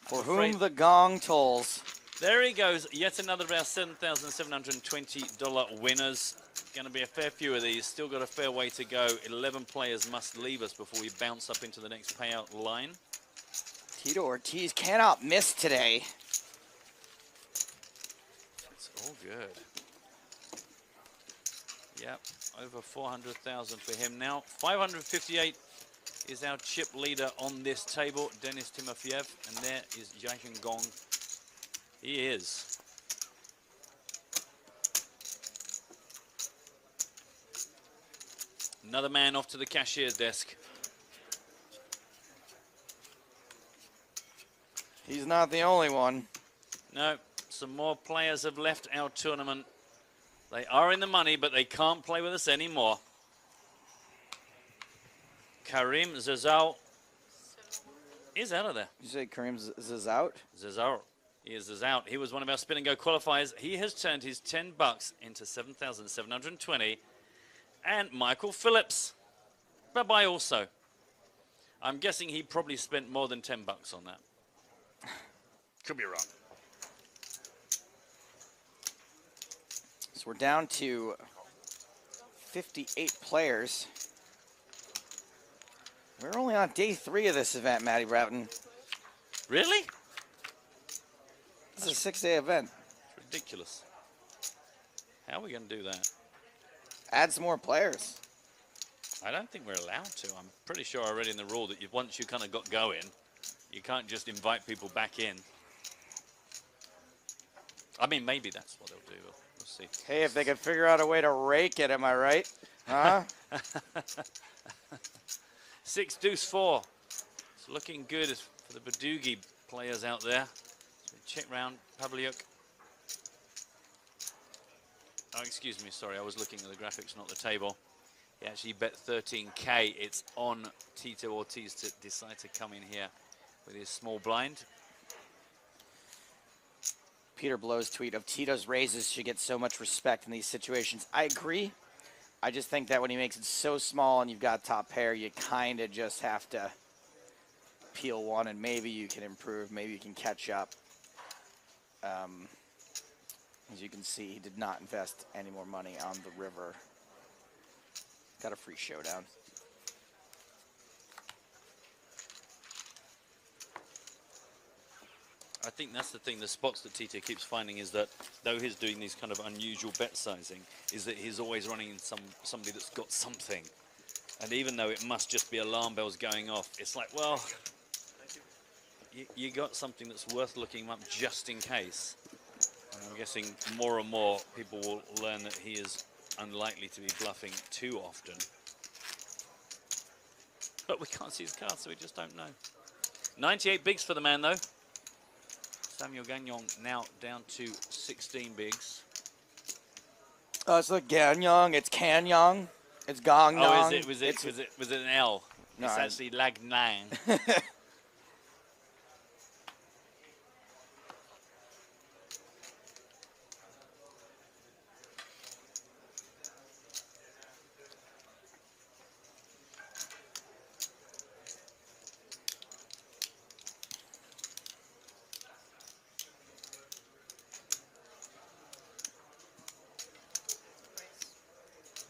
For whom the gong tolls. There he goes. Yet another of our $7,720 winners. Going to be a fair few of these. Still got a fair way to go. 11 players must leave us before we bounce up into the next payout line. Tito Ortiz cannot miss today. It's all good. Yep, over 400,000 for him now. 558 is our chip leader on this table, Denis Timofeev, and there is Jiachen Gong. He is. Another man off to the cashier's desk. He's not the only one. No, some more players have left our tournament. They are in the money, but they can't play with us anymore. Karim Zazal is out of there. You say Karim Zazout? Zazal is out. He was one of our spin and go qualifiers. He has turned his 10 bucks into 7,720. And Michael Phillips. Bye-bye also. I'm guessing he probably spent more than 10 bucks on that. Could be wrong. So we're down to 58 players. We're only on day 3 of this event, Matty Broughton. Really? This is a 6-day event. It's ridiculous. How are we going to do that? Add some more players. I don't think we're allowed to. I'm pretty sure I read in the rule that once you kind of got going, you can't just invite people back in. I mean, maybe that's what they'll do. We'll see. Hey, if they could figure out a way to rake it, am I right? Huh? 6 deuce 4. It's looking good for the Badugi players out there. Check round Pavliuk. Oh, excuse me. Sorry, I was looking at the graphics, not the table. He actually bet 13K. It's on Tito Ortiz to decide to come in here with his small blind. Peter Blow's tweet of Tito's raises should get so much respect in these situations. I agree. I just think that when he makes it so small and you've got top pair, you kind of just have to peel one, and maybe you can improve, maybe you can catch up. As you can see, he did not invest any more money on the river. Got a free showdown. I think that's the thing, the spots that Tito keeps finding is that, though he's doing these kind of unusual bet sizing, is that he's always running in somebody that's got something. And even though it must just be alarm bells going off, it's like, well, you got something that's worth looking up just in case. And I'm guessing more and more people will learn that he is unlikely to be bluffing too often. But we can't see his cards, so we just don't know. 98 bigs for the man, though. Samuel Gagnon now down to 16 bigs. Oh, it's not Gagnon, it's Canyong. It's Gagnon. Oh, is it? Was it an L? No, It's actually Lagnan.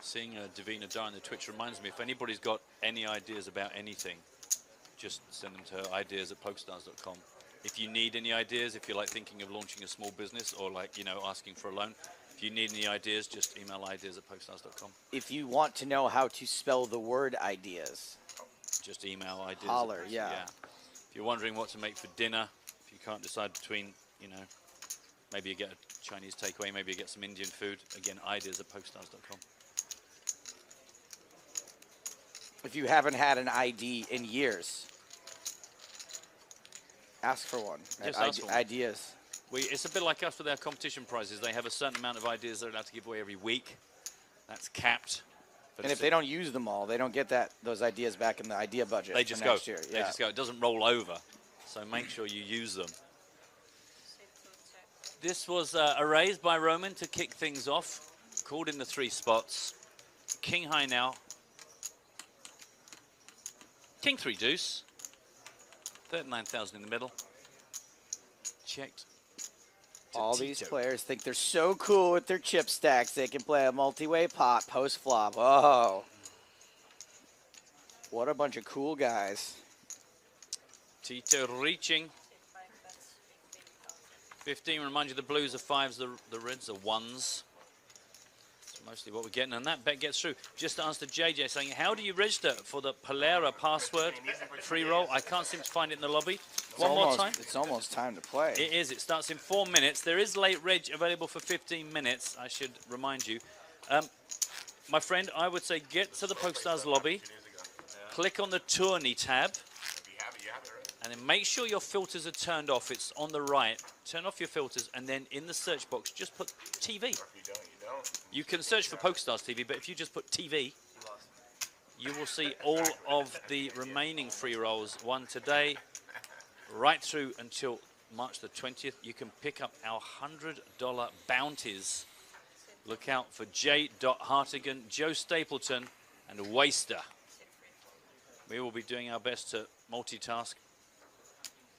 Seeing Davina Dar on the Twitch reminds me, if anybody's got any ideas about anything, just send them to ideas@PokerStars.com. If you need any ideas, if you're like thinking of launching a small business or like, you know, asking for a loan, if you need any ideas, just email ideas@PokerStars.com. If you want to know how to spell the word ideas, just email ideas. Holler, yeah. If you're wondering what to make for dinner, if you can't decide between, you know, maybe you get a Chinese takeaway, maybe you get some Indian food, again, ideas@PokerStars.com. if you haven't had an ID in years, ask for one. Just ask for one. Ideas. It's a bit like us with our competition prizes. They have a certain amount of ideas they're allowed to give away every week. That's capped. But And if they don't use them all, they don't get those ideas back in the idea budget. they just for go. next year. They just go. It doesn't roll over. So make sure you use them. This was a raise by Roman to kick things off. Called in the 3 spots. King high now. King 3 deuce. 39,000 in the middle. Checked. All these players think they're so cool with their chip stacks. They can play a multi-way pot post-flop. Oh. What a bunch of cool guys. Tito reaching. 15, remind you the blues are 5s, the reds are 1s. That's mostly what we're getting, and that bet gets through. Just answered JJ saying, how do you register for the Polera password free roll? I can't seem to find it in the lobby. One more time. It's almost time to play. It is. It starts in 4 minutes. There is late reg available for 15 minutes, I should remind you. My friend, I would say get to the PokerStars lobby, click on the tourney tab, and then make sure your filters are turned off. It's on the right. Turn off your filters, and then in the search box, just put TV. You can search for PokerStars TV, but if you just put TV, you will see all of the remaining free rolls, one today, right through until March the 20th. You can pick up our $100 bounties. Look out for J. Hartigan, Joe Stapleton, and Waster. We will be doing our best to multitask.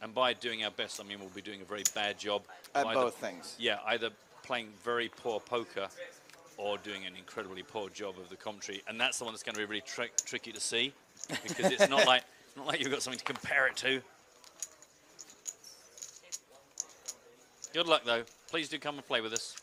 And by doing our best, I mean we'll be doing a very bad job. At both things. Yeah, either playing very poor poker or doing an incredibly poor job of the commentary. And that's the one that's going to be really tricky to see, because it's not like you've got something to compare it to. Good luck, though. Please do come and play with us.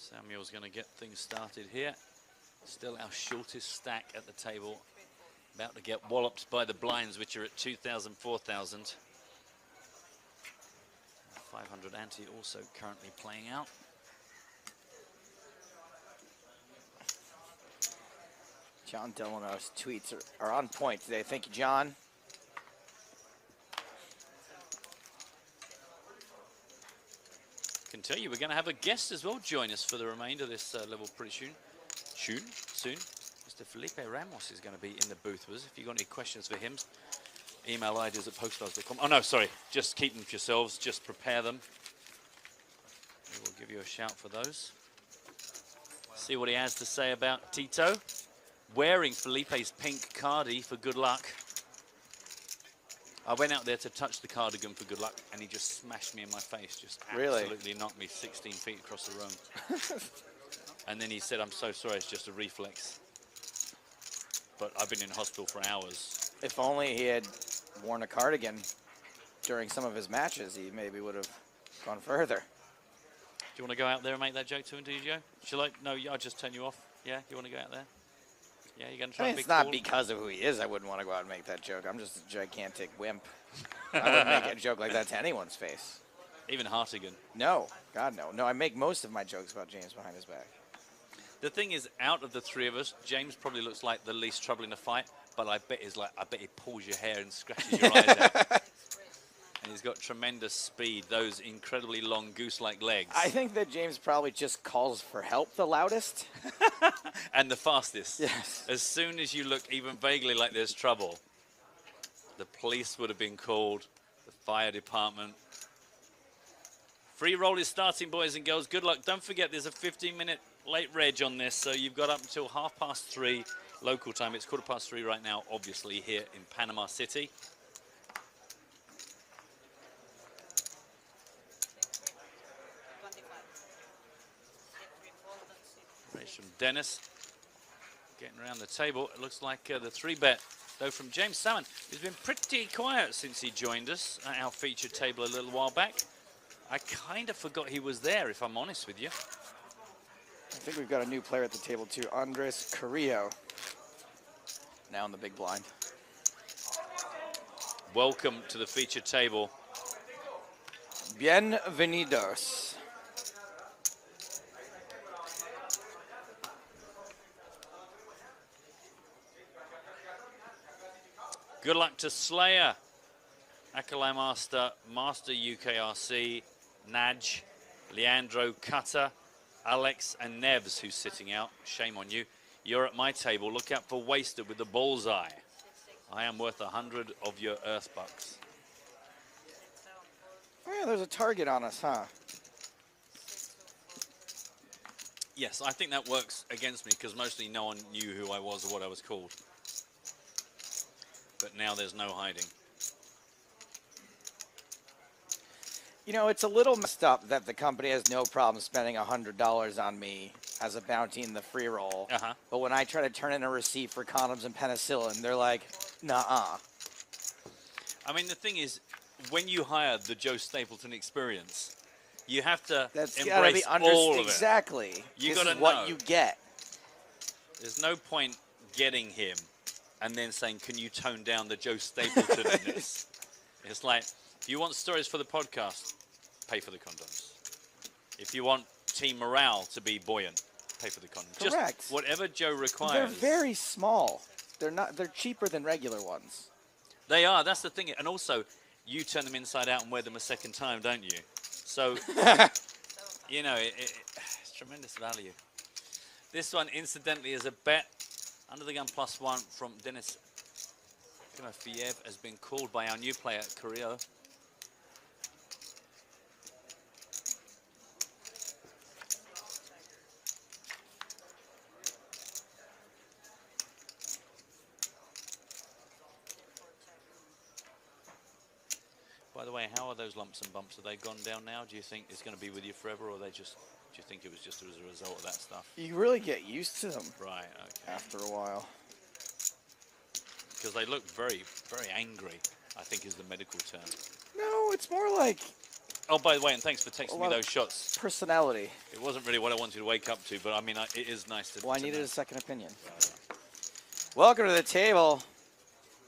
Samuel's going to get things started here. Still our shortest stack at the table. About to get walloped by the blinds, which are at 2,000, 4,000. 500 ante also currently playing out. John Delano's tweets are on point today. Thank you, John. Can tell you we're going to have a guest as well join us for the remainder of this level pretty soon. Mr. Felipe Ramos is going to be in the booth with us. If you've got any questions for him, email ideas at PokerStars.com. Oh no, sorry, just keep them for yourselves, just prepare them. We will give you a shout for those. See what he has to say about Tito. Wearing Felipe's pink cardi for good luck. I went out there to touch the cardigan for good luck, and he just smashed me in my face. Just absolutely knocked me 16 feet across the room. And then he said, "I'm so sorry, it's just a reflex." But I've been in hospital for hours. If only he had worn a cardigan during some of his matches, he maybe would have gone further. Do you want to go out there and make that joke to him, do you, Joe? Shall I? No, I'll just turn you off. Yeah, you want to go out there? Yeah, you're going to try and be it's not cool? because of who he is I wouldn't want to go out and make that joke. I'm just a gigantic wimp. I wouldn't make a joke like that to anyone's face. Even Hartigan. No, God no. No, I make most of my jokes about James behind his back. The thing is, out of the three of us, James probably looks like the least trouble in a fight, but I bet he pulls your hair and scratches your eyes out. And he's got tremendous speed, those incredibly long goose-like legs. I think that James probably just calls for help the loudest. And the fastest. Yes. As soon as you look even vaguely like there's trouble, the police would have been called, the fire department. Free roll is starting, boys and girls. Good luck. Don't forget, there's a 15-minute late reg on this, so you've got up until 3:30 local time. It's 3:15 right now, obviously, here in Panama City. Raise from Denis. Getting around the table. It looks like the 3-bet, though, from James Salmon, who's been pretty quiet since he joined us at our featured table a little while back. I kind of forgot he was there, if I'm honest with you. I think we've got a new player at the table, too. Andres Carrillo. Now in the big blind. Welcome to the featured table. Bienvenidos. Good luck to Slayer, Akalai Master, Master UKRC, Naj, Leandro Cutter, Alex and Nevs, who's sitting out. Shame on you. You're at my table. Look out for Wasted with the bullseye. I am worth 100 of your Earth bucks. Oh, yeah, there's a target on us, huh? Yes, I think that works against me because mostly no one knew who I was or what I was called. But now there's no hiding. You know, it's a little messed up that the company has no problem spending $100 on me as a bounty in the free roll. But when I try to turn in a receipt for condoms and penicillin, they're like, nah. I mean, the thing is, when you hire the Joe Stapleton experience, you have to embrace all of it. Exactly. You got to know what you get. There's no point getting him and then saying, can you tone down the Joe Stapleton in this? It's like, if you want stories for the podcast, pay for the condoms. If you want team morale to be buoyant, pay for the condoms. Correct. Just whatever Joe requires. They're very small. They're cheaper than regular ones. They are, that's the thing. And also, you turn them inside out and wear them a second time, don't you? So, you know, it's tremendous value. This one, incidentally, is a bet. Under the gun +1 from Denis. Timofeev has been called by our new player, Carrillo. By the way, how are those lumps and bumps? Are they gone down now? Do you think it's going to be with you forever, or do you think it was just as a result of that stuff? You really get used to them. Right, okay. After a while. Because they look very, very angry, I think is the medical term. No, it's more like Oh, by the way, and thanks for texting me lot of those shots. Personality. It wasn't really what I wanted to wake up to, but I mean, it is nice to. Well, I to needed know. a second opinion. Welcome to the table,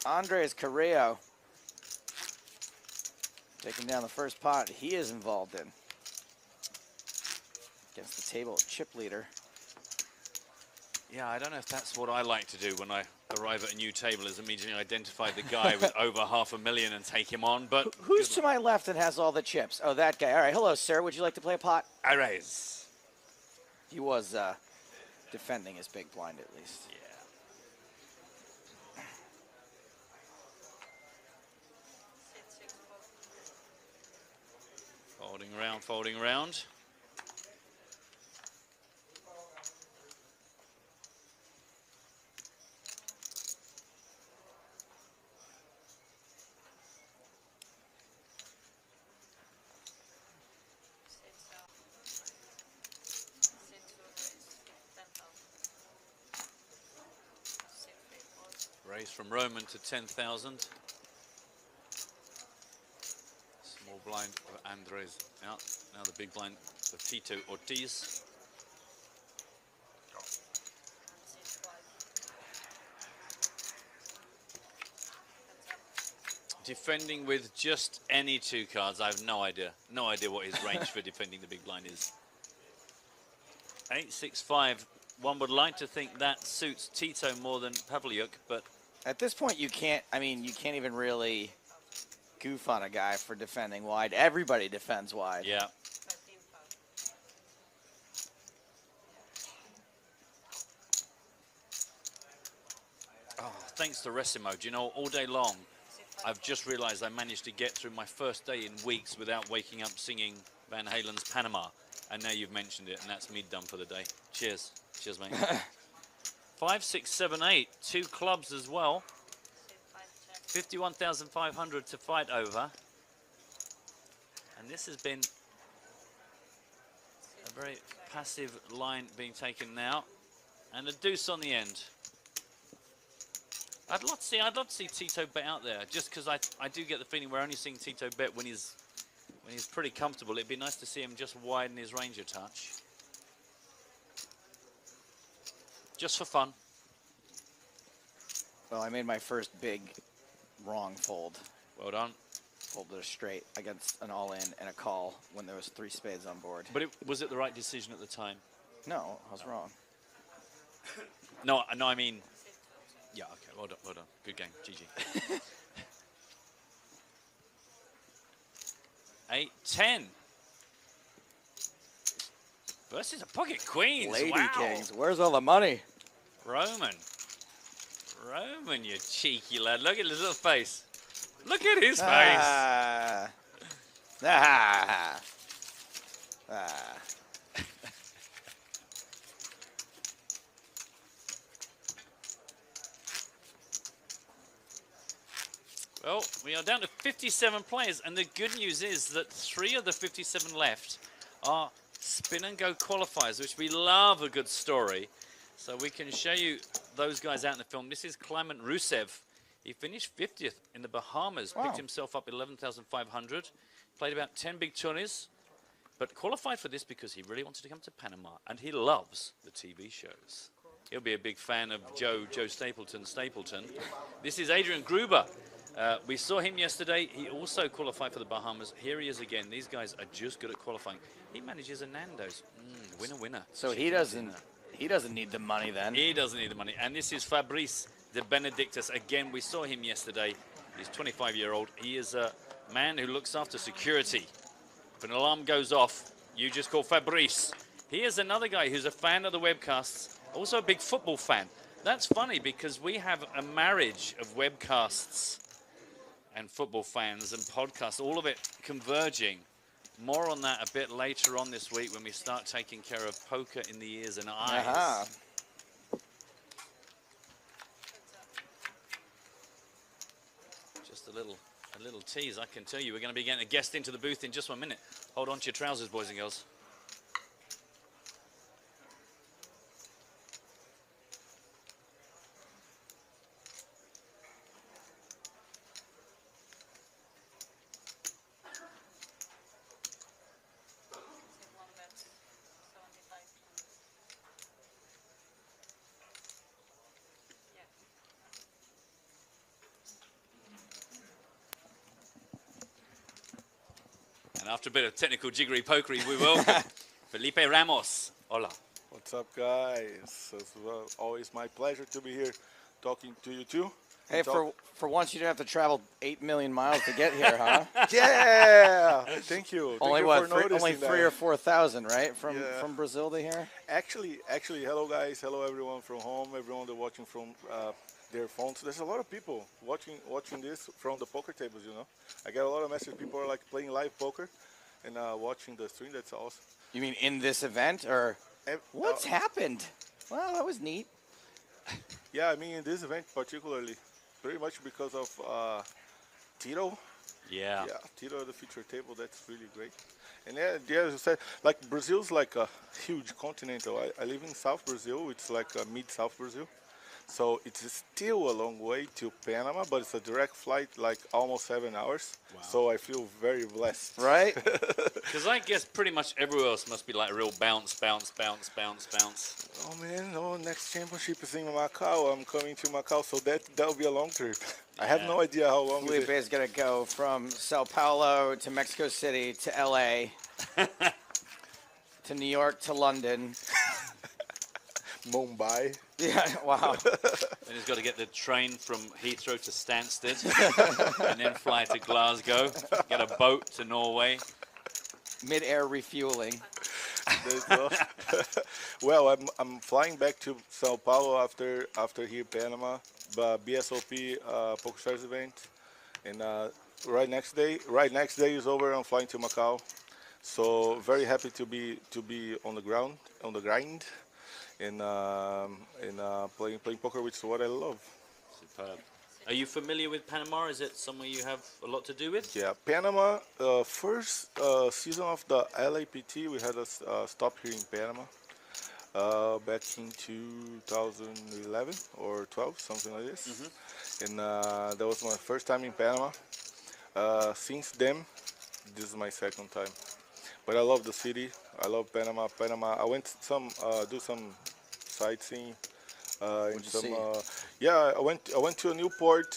Andres Carrillo. Taking down the first pot he is involved in. Against the table chip leader. Yeah, I don't know if that's what I like to do when I arrive at a new table, is immediately identify the guy with over $500,000 and take him on. But Who's to my left and has all the chips? Oh, that guy. All right, hello, sir. Would you like to play a pot? Ares. He was defending his big blind at least. Yeah. Folding around, folding around. Raise from Roman to 10,000. Small blind for Andres. Now the big blind for Tito Ortiz. Defending with just any 2 cards. I have no idea. No idea what his range for defending the big blind is. 8-6-5. One would like to think that suits Tito more than Pavliuk, but At this point, you can't. I mean, you can't even really goof on a guy for defending wide. Everybody defends wide. yeah. Oh, thanks to Resimo. Do you know, all day long, I've just realized I managed to get through my first day in weeks without waking up singing Van Halen's Panama. And now you've mentioned it, and that's me done for the day. Cheers. Cheers, mate. 5, 6, 7, 8. 2 clubs as well. 51,500 to fight over. And this has been a very passive line being taken now. And a deuce on the end. I'd love to see Tito bet out there, just because I do get the feeling we're only seeing Tito bet when he's pretty comfortable. It'd be nice to see him just widen his range a touch. Just for fun. Well, I made my first big wrong fold. Well done. Folded a straight against an all-in and a call when there was 3 spades on board. But was it the right decision at the time? No, I was wrong. No, I mean, yeah, okay, well done. Good game, GG. 8-10. Versus a pocket queens. Lady wow. Kings, where's all the money? Roman, you cheeky lad. Look at his little face. Look at his face. Ah. Ah. Ah. Well, we are down to 57 players, and the good news is that 3 of the 57 left are spin and go qualifiers, which we love a good story. So we can show you those guys out in the film. This is Clement Rusev. He finished 50th in the Bahamas, Wow. picked himself up 11,500, played about 10 big tourneys, but qualified for this because he really wanted to come to Panama, and he loves the TV shows. He'll be a big fan of Joe Stapleton. This is Adrian Gruber. We saw him yesterday. He also qualified for the Bahamas. Here he is again. These guys are just good at qualifying. He manages a Nando's. Winner. So he doesn't need the money then. He doesn't need the money. And this is Fabrice de Benedictus. Again, we saw him yesterday. He's 25-year-old. He is a man who looks after security. If an alarm goes off, you just call Fabrice. He is another guy who's a fan of the webcasts, also a big football fan. That's funny because we have a marriage of webcasts and football fans and podcasts, all of it converging. More on that a bit later on this week when we start taking care of poker in the ears and eyes. Uh-huh. Just a little tease. I can tell you we're going to be getting a guest into the booth in just 1 minute. Hold on to your trousers, boys and girls. And after a bit of technical jiggery pokery, we welcome Felipe Ramos. Hola. What's up, guys? It's always my pleasure to be here talking to you too. Hey, for once you didn't have to travel 8 million miles to get here, huh? Yeah! Thank you. Only Thank you what? for noticing Only 3 or 4,000, right? From Yeah. from Brazil to here. Actually, hello guys, hello everyone from home, everyone that's watching from their phones. There's a lot of people watching this from the poker tables. You know, I get a lot of messages. People are like playing live poker and watching the stream. That's awesome. You mean in this event, or what's happened? Well, that was neat. Yeah, I mean in this event particularly, pretty much because of Tito. Yeah. Yeah, Tito at the feature table. That's really great. And yeah, as I said, like Brazil's like a huge continental. I live in South Brazil. It's like mid-South Brazil. So it's still a long way to Panama, but it's a direct flight, like almost 7 hours. Wow. So I feel very blessed. Right? Because I guess pretty much everywhere else must be like a real bounce, bounce, bounce, bounce, bounce. Oh man, no, next championship is in Macau. I'm coming to Macau, so that'll be a long trip. I have no idea how long it Felipe is. is going to go from Sao Paulo to Mexico City to LA to New York to London. Mumbai. Yeah, wow. Then he's got to get the train from Heathrow to Stansted and then fly to Glasgow, get a boat to Norway. Mid-air refueling. Well, I'm flying back to Sao Paulo after here Panama, BSOP PokerStars event, and right next day is over. I'm flying to Macau, so very happy to be on the grind, and playing poker, which is what I love. Superb. Are you familiar with Panama? Is it somewhere you have a lot to do with? Yeah, Panama. First season of the LAPT, we had a stop here in Panama back in 2011 or 12, something like this. And that was my first time in Panama. Since then, this is my second time. But I love the city. I love Panama. I went do some sightseeing. Yeah, I went to a new port,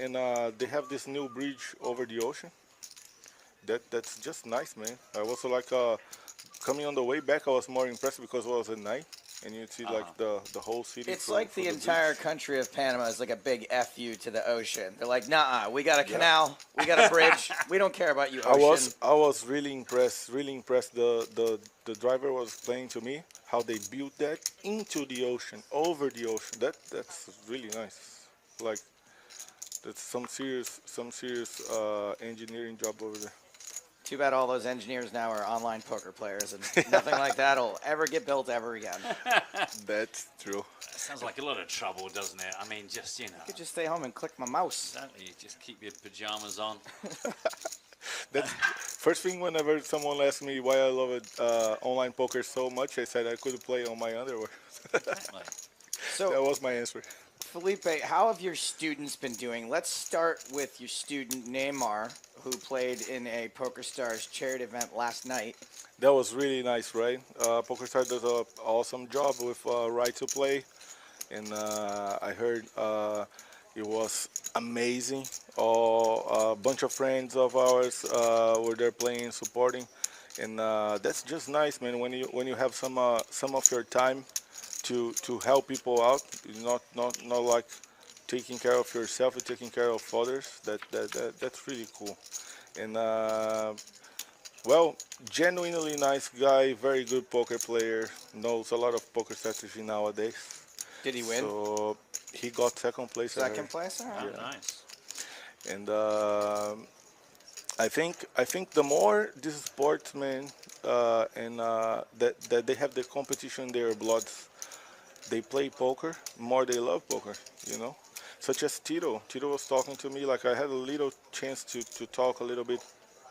and they have this new bridge over the ocean. That's just nice, man. I was like coming on the way back, I was more impressed because it was at night, and you see like the whole city. It's like the entire country of Panama is like a big FU to the ocean. They're like, nah, we got a canal, we got a bridge, we don't care about you, ocean. I was really impressed. The driver was explaining to me how they built that into the ocean, over the ocean. That's really nice. Like that's some serious engineering job over there. Too bad all those engineers now are online poker players, and nothing like that will ever get built ever again. That's true. Sounds like a lot of trouble, doesn't it? I mean, just, you know. I could just stay home and click my mouse. Exactly. Just keep your pajamas on. That's first thing whenever someone asks me why I love online poker so much, I said I could play on my underwear. Exactly. So that was my answer. Felipe, how have your students been doing? Let's start with your student Neymar, who played in a PokerStars charity event last night. That was really nice, right? PokerStars does an awesome job with Right to Play, and I heard it was amazing. A bunch of friends of ours were there playing, supporting, and that's just nice, man. When you have some of your time to help people out, not like taking care of yourself and taking care of others. That's really cool. And well, genuinely nice guy, very good poker player, knows a lot of poker strategy nowadays. Did he win? So he got second place. Second place? All right. Oh, nice. And I think the more this sport, man, and that they have the competition in their blood, they play poker, more they love poker, you know? Such as Tito. Tito was talking to me, like I had a little chance to talk a little bit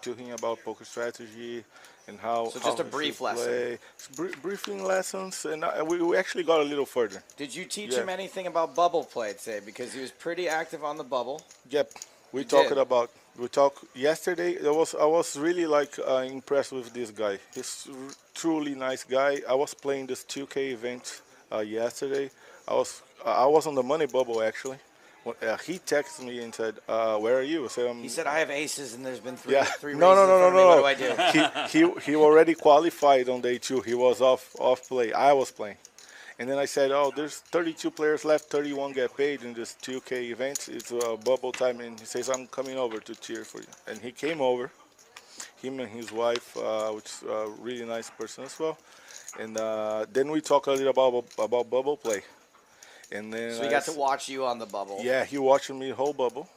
to him about poker strategy and how. So just a brief lesson. Briefing lessons, and we actually got a little further. Did you teach him anything about bubble play today? Because he was pretty active on the bubble. Yep, we talked yesterday. I was really like impressed with this guy. He's truly nice guy. I was playing this 2K event yesterday. I was on the money bubble actually. He texted me and said, "Where are you?" I said, He said, "I have aces, and there's been three Yeah. raises No, no, in no, front no, of me. no. What do I do?" He already qualified on day 2. He was off play. I was playing. And then I said, "Oh, there's 32 players left. 31 get paid in this 2K event. It's a bubble time." And he says, "I'm coming over to cheer for you." And he came over, him and his wife, which is a really nice person as well. And then we talked a little about bubble play. And then So he got to watch you on the bubble. yeah, he watched me whole bubble.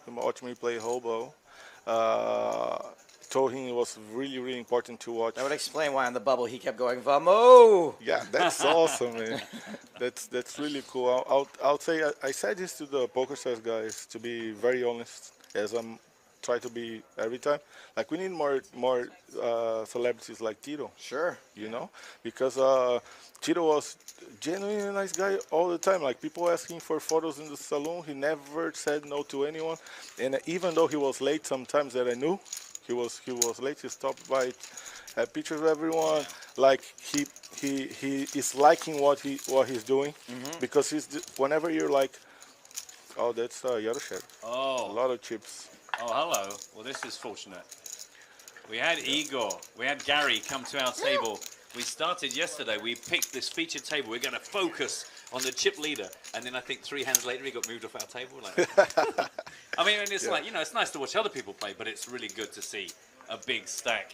He watched me play whole bubble. Told him it was really, really important to watch. That would explain why on the bubble he kept going, "Vamos!" Yeah, that's awesome, man. That's really cool. I'll say I said this to the PokerStars guys, to be very honest, as I'm try to be every time. Like, we need more celebrities like Tito. Sure. You know, because Tito was genuinely a nice guy all the time. Like, people asking for photos in the saloon, he never said no to anyone. And even though he was late sometimes that I knew, he was late. He stopped by, had pictures of everyone. Like, he is liking what he's doing, because whenever you're like, oh, that's Yaroshev. Oh. A lot of chips. Oh, hello. Well, this is fortunate. We had Igor, we had Gary come to our table. We started yesterday, we picked this featured table. We're going to focus on the chip leader. And then I think 3 hands later, he got moved off our table. Like, I mean, it's like, you know, it's nice to watch other people play, but it's really good to see a big stack.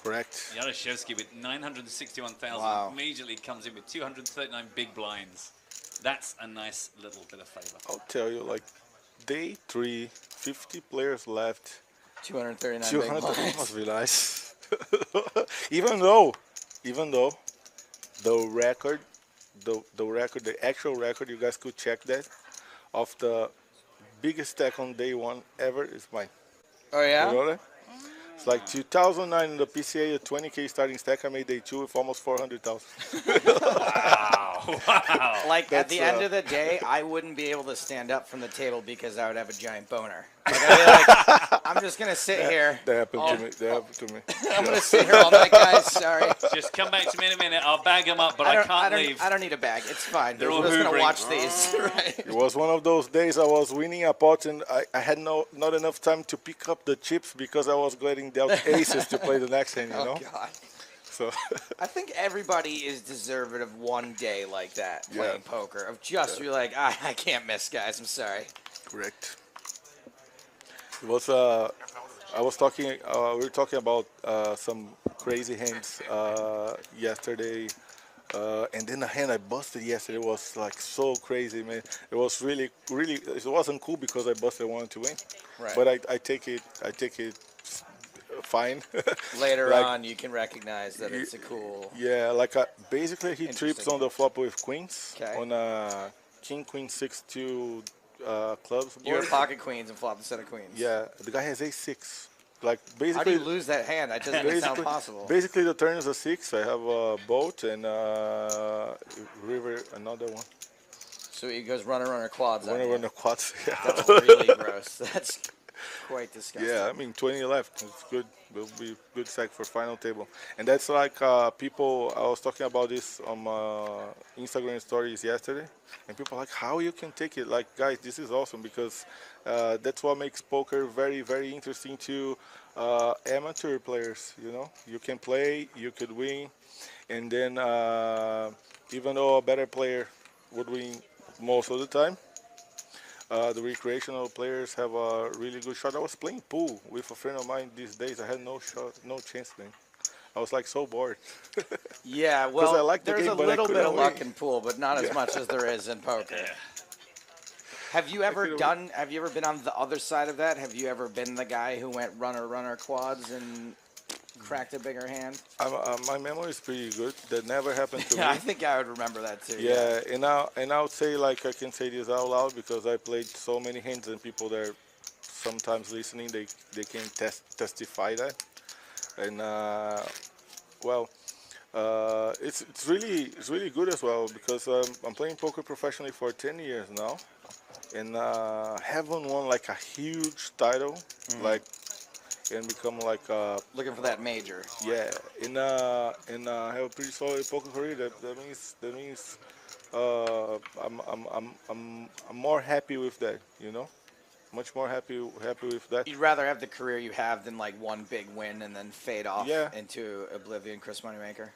Correct. Yaroshevsky with 961,000 Wow. immediately comes in with 239 big blinds. That's a nice little bit of favor. I'll tell you, like, day 3, 50 players left. 239 big 200 blinds. must be nice. even though the record, the actual record, you guys could check that, of the biggest stack on day 1 ever is mine. Oh, yeah? You know that? It's like 2009 in the PCA, a 20K starting stack. I made day 2 with almost 400,000. Wow. Wow. Like, at the That's, end of the day, I wouldn't be able to stand up from the table because I would have a giant boner. Like, I'd be like, I'm just going to sit here. That happened to me. That happened to me. I'm going to sit here all night, guys. Sorry. Just come back to me in a minute. I'll bag them up, but I can't leave. I don't need a bag. It's fine. They're We're all just going to hoovering. watch these. Right. It was one of those days I was winning a pot and I had not enough time to pick up the chips because I was getting dealt aces to play the next hand, you know? Oh, God. So I think everybody is deserving of one day like that, playing Yeah. poker. Of just, you're like, I can't miss, guys. I'm sorry. correct. It was I was talking we were talking about some crazy hands yesterday. And then the hand I busted yesterday was like so crazy, man. It was really, it wasn't cool because I busted 1 to win. Right. But I take it fine. Later Like, on, you can recognize that it's a cool. Yeah, like basically he trips Interesting. on the flop with queens Okay. on a king, queen, 6, 2 clubs board. You have pocket queens and flop the set of queens. Yeah, the guy has a6. Like How do basically. you lose that hand? That doesn't even sound possible. Basically, the turn is a 6. I have a boat and river, another one. So he goes runner, quads. on Runner, you. runner, quads. Yeah. That's really gross. That's quite disgusting. Yeah, I mean, 20 left. It's good. Will be good stack for final table. And that's like people. I was talking about this on Instagram stories yesterday, and people are like, how you can take it? Like, guys, this is awesome because that's what makes poker very, very interesting to amateur players. You know, you can play, you could win, and then even though a better player would win most of the time, the recreational players have a really good shot. I was playing pool with a friend of mine these days. I had no shot, no chance, man. I was like so bored. Yeah, well, I like the there's game, a but I little bit couldn't of luck win. in pool, but not as much as there is in poker. Have you ever been on the other side of that? Have you ever been the guy who went runner, quads and cracked a bigger hand? My memory is pretty good. That never happened to me. I think I would remember that too. Yeah, and I would say, like, I can say this out loud because I played so many hands and people that are sometimes listening, they can testify that. And it's really good as well because I'm playing poker professionally for 10 years now, and haven't won like a huge title. Like, and become like Looking for that major. yeah, and have a pretty solid poker career. That means I'm more happy with that. You know, much more happy with that. You'd rather have the career you have than like one big win and then fade off Yeah. into oblivion, Chris Moneymaker.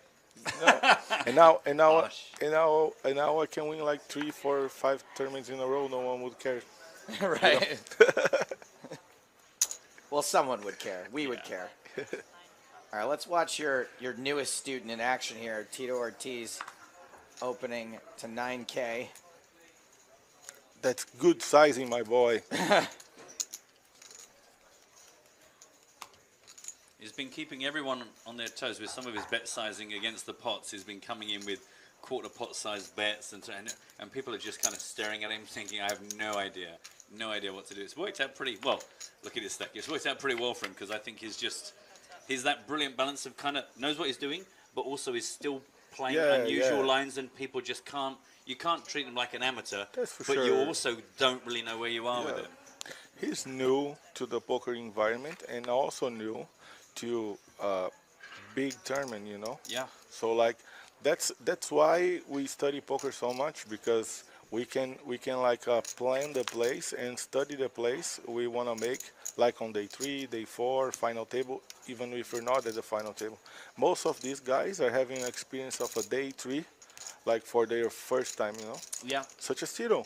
No. And now Gosh. I can win like 3, 4, 5 tournaments in a row. No one would care. Right. Well, someone would care. We would care. All right, let's watch your newest student in action here, Tito Ortiz, opening to 9K. That's good sizing, my boy. He's been keeping everyone on their toes with some of his bet sizing against the pots. He's been coming in with quarter pot sized bets, and people are just kind of staring at him thinking, I have no idea what to do. It's worked out pretty well. Look at his stack. It's worked out pretty well for him because I think he's that brilliant balance of kind of knows what he's doing, but also is still playing unusual lines, and people just you can't treat him like an amateur, That's for but you sure. also don't really know where you are with it. He's new to the poker environment and also new to big tournament, you know. Yeah. So like that's why we study poker so much, because we can like plan the plays and study the plays we want to make, like on day 3, day 4, final table, even if we're not at the final table. Most of these guys are having an experience of a day 3, like for their first time, you know, Yeah. such as Tito.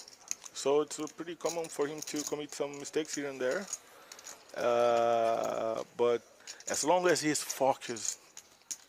So it's pretty common for him to commit some mistakes here and there. But as long as he's focused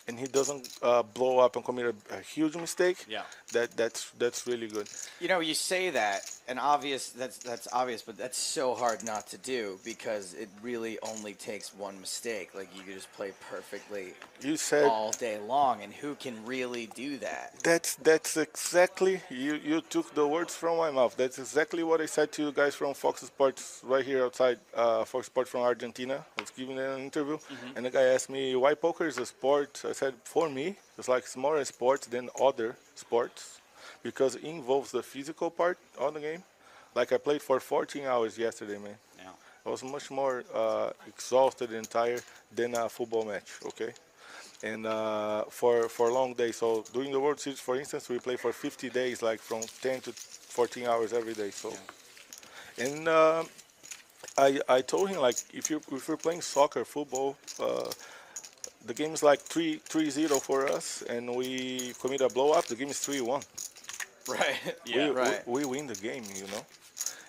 and he doesn't blow up and commit a huge mistake, Yeah. that's really good. You know, you say that, and that's obvious, but that's so hard not to do because it really only takes one mistake. Like, you could just play perfectly You said all day long, and who can really do that? that's exactly, you took the words from my mouth. That's exactly what I said to you guys from Fox Sports right here outside, Fox Sports from Argentina. I was giving them an interview, and the guy asked me why poker is a sport. I said, for me, it's like it's more a sport than other sports because it involves the physical part of the game. Like I played for 14 hours yesterday, man. Yeah. I was much more exhausted and tired than a football match, okay? And for a long day. So during the World Series, for instance, we play for 50 days, like from 10 to 14 hours every day. So, and I told him, like, if we're playing soccer, football, the game is like 3-0 for us, and we commit a blow up. The game is 3-1. Right. We win the game, you know.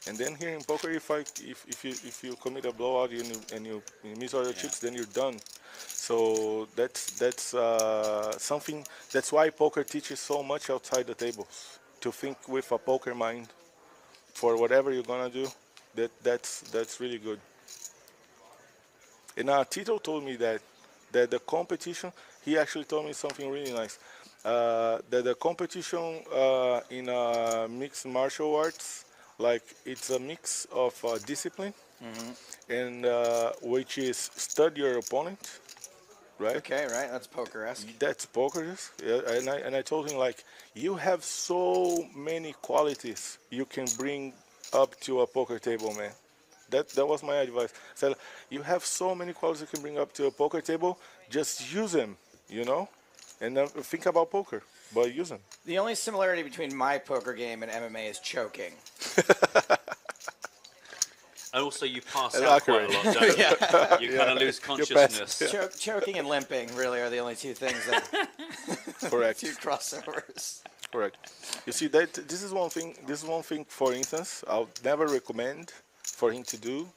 And then here in poker, if you commit a blowout and you miss all your chips, then you're done. So that's something. That's why poker teaches so much outside the tables. To think with a poker mind for whatever you're gonna do. That's really good. And Tito told me that the competition. He actually told me something really nice. That the competition in mixed martial arts, like it's a mix of discipline, and which is study your opponent, right? Okay, right. That's poker-esque. That's poker. Yeah, and I told him, like, you have so many qualities you can bring up to a poker table, man. That was my advice. I said, you have so many qualities you can bring up to a poker table. Just use them, you know, and think about poker, but use them. The only similarity between my poker game and MMA is choking. And also, you pass That's out quite a accurate. lot, don't you? Yeah. You kind of lose You're consciousness. Choking and limping really are the only two things that Correct. two crossovers. Correct. You see, that this is one thing. This is one thing. For instance, I'll never recommend for him to do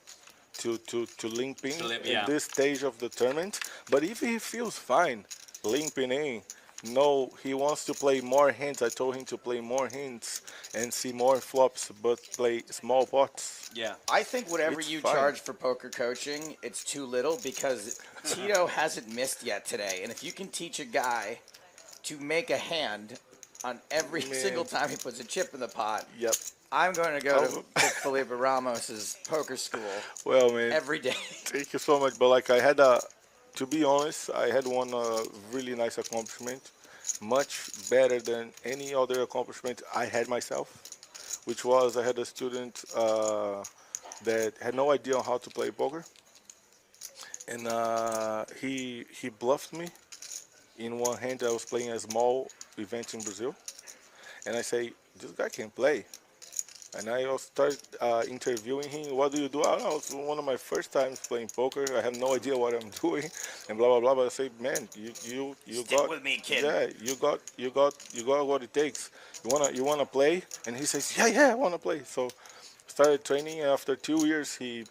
to limp in yeah. this stage of the tournament. But if he feels fine limping in, no, he wants to play more hands. I told him to play more hands and see more flops, but play small pots. Yeah. I think whatever It's you fine. charge for poker coaching, it's too little because Tito hasn't missed yet today. And if you can teach a guy to make a hand on every Man. single time he puts a chip in the pot, Yep. I'm going to go Oh. to Felipe Ramos's poker school Well, man. every day. Thank you so much. But like to be honest, I had one really nice accomplishment, much better than any other accomplishment I had myself, which was I had a student that had no idea how to play poker, and he bluffed me. In one hand, I was playing a small event in Brazil, and I say, this guy can play. And I also started interviewing him. What do you do? I don't know. It's one of my first times playing poker. I have no idea what I'm doing, and blah blah blah. But I say, man, you Stick got with me, kid. yeah, you got what it takes. You wanna play? And he says, yeah, I wanna play. So started training. After 2 years, he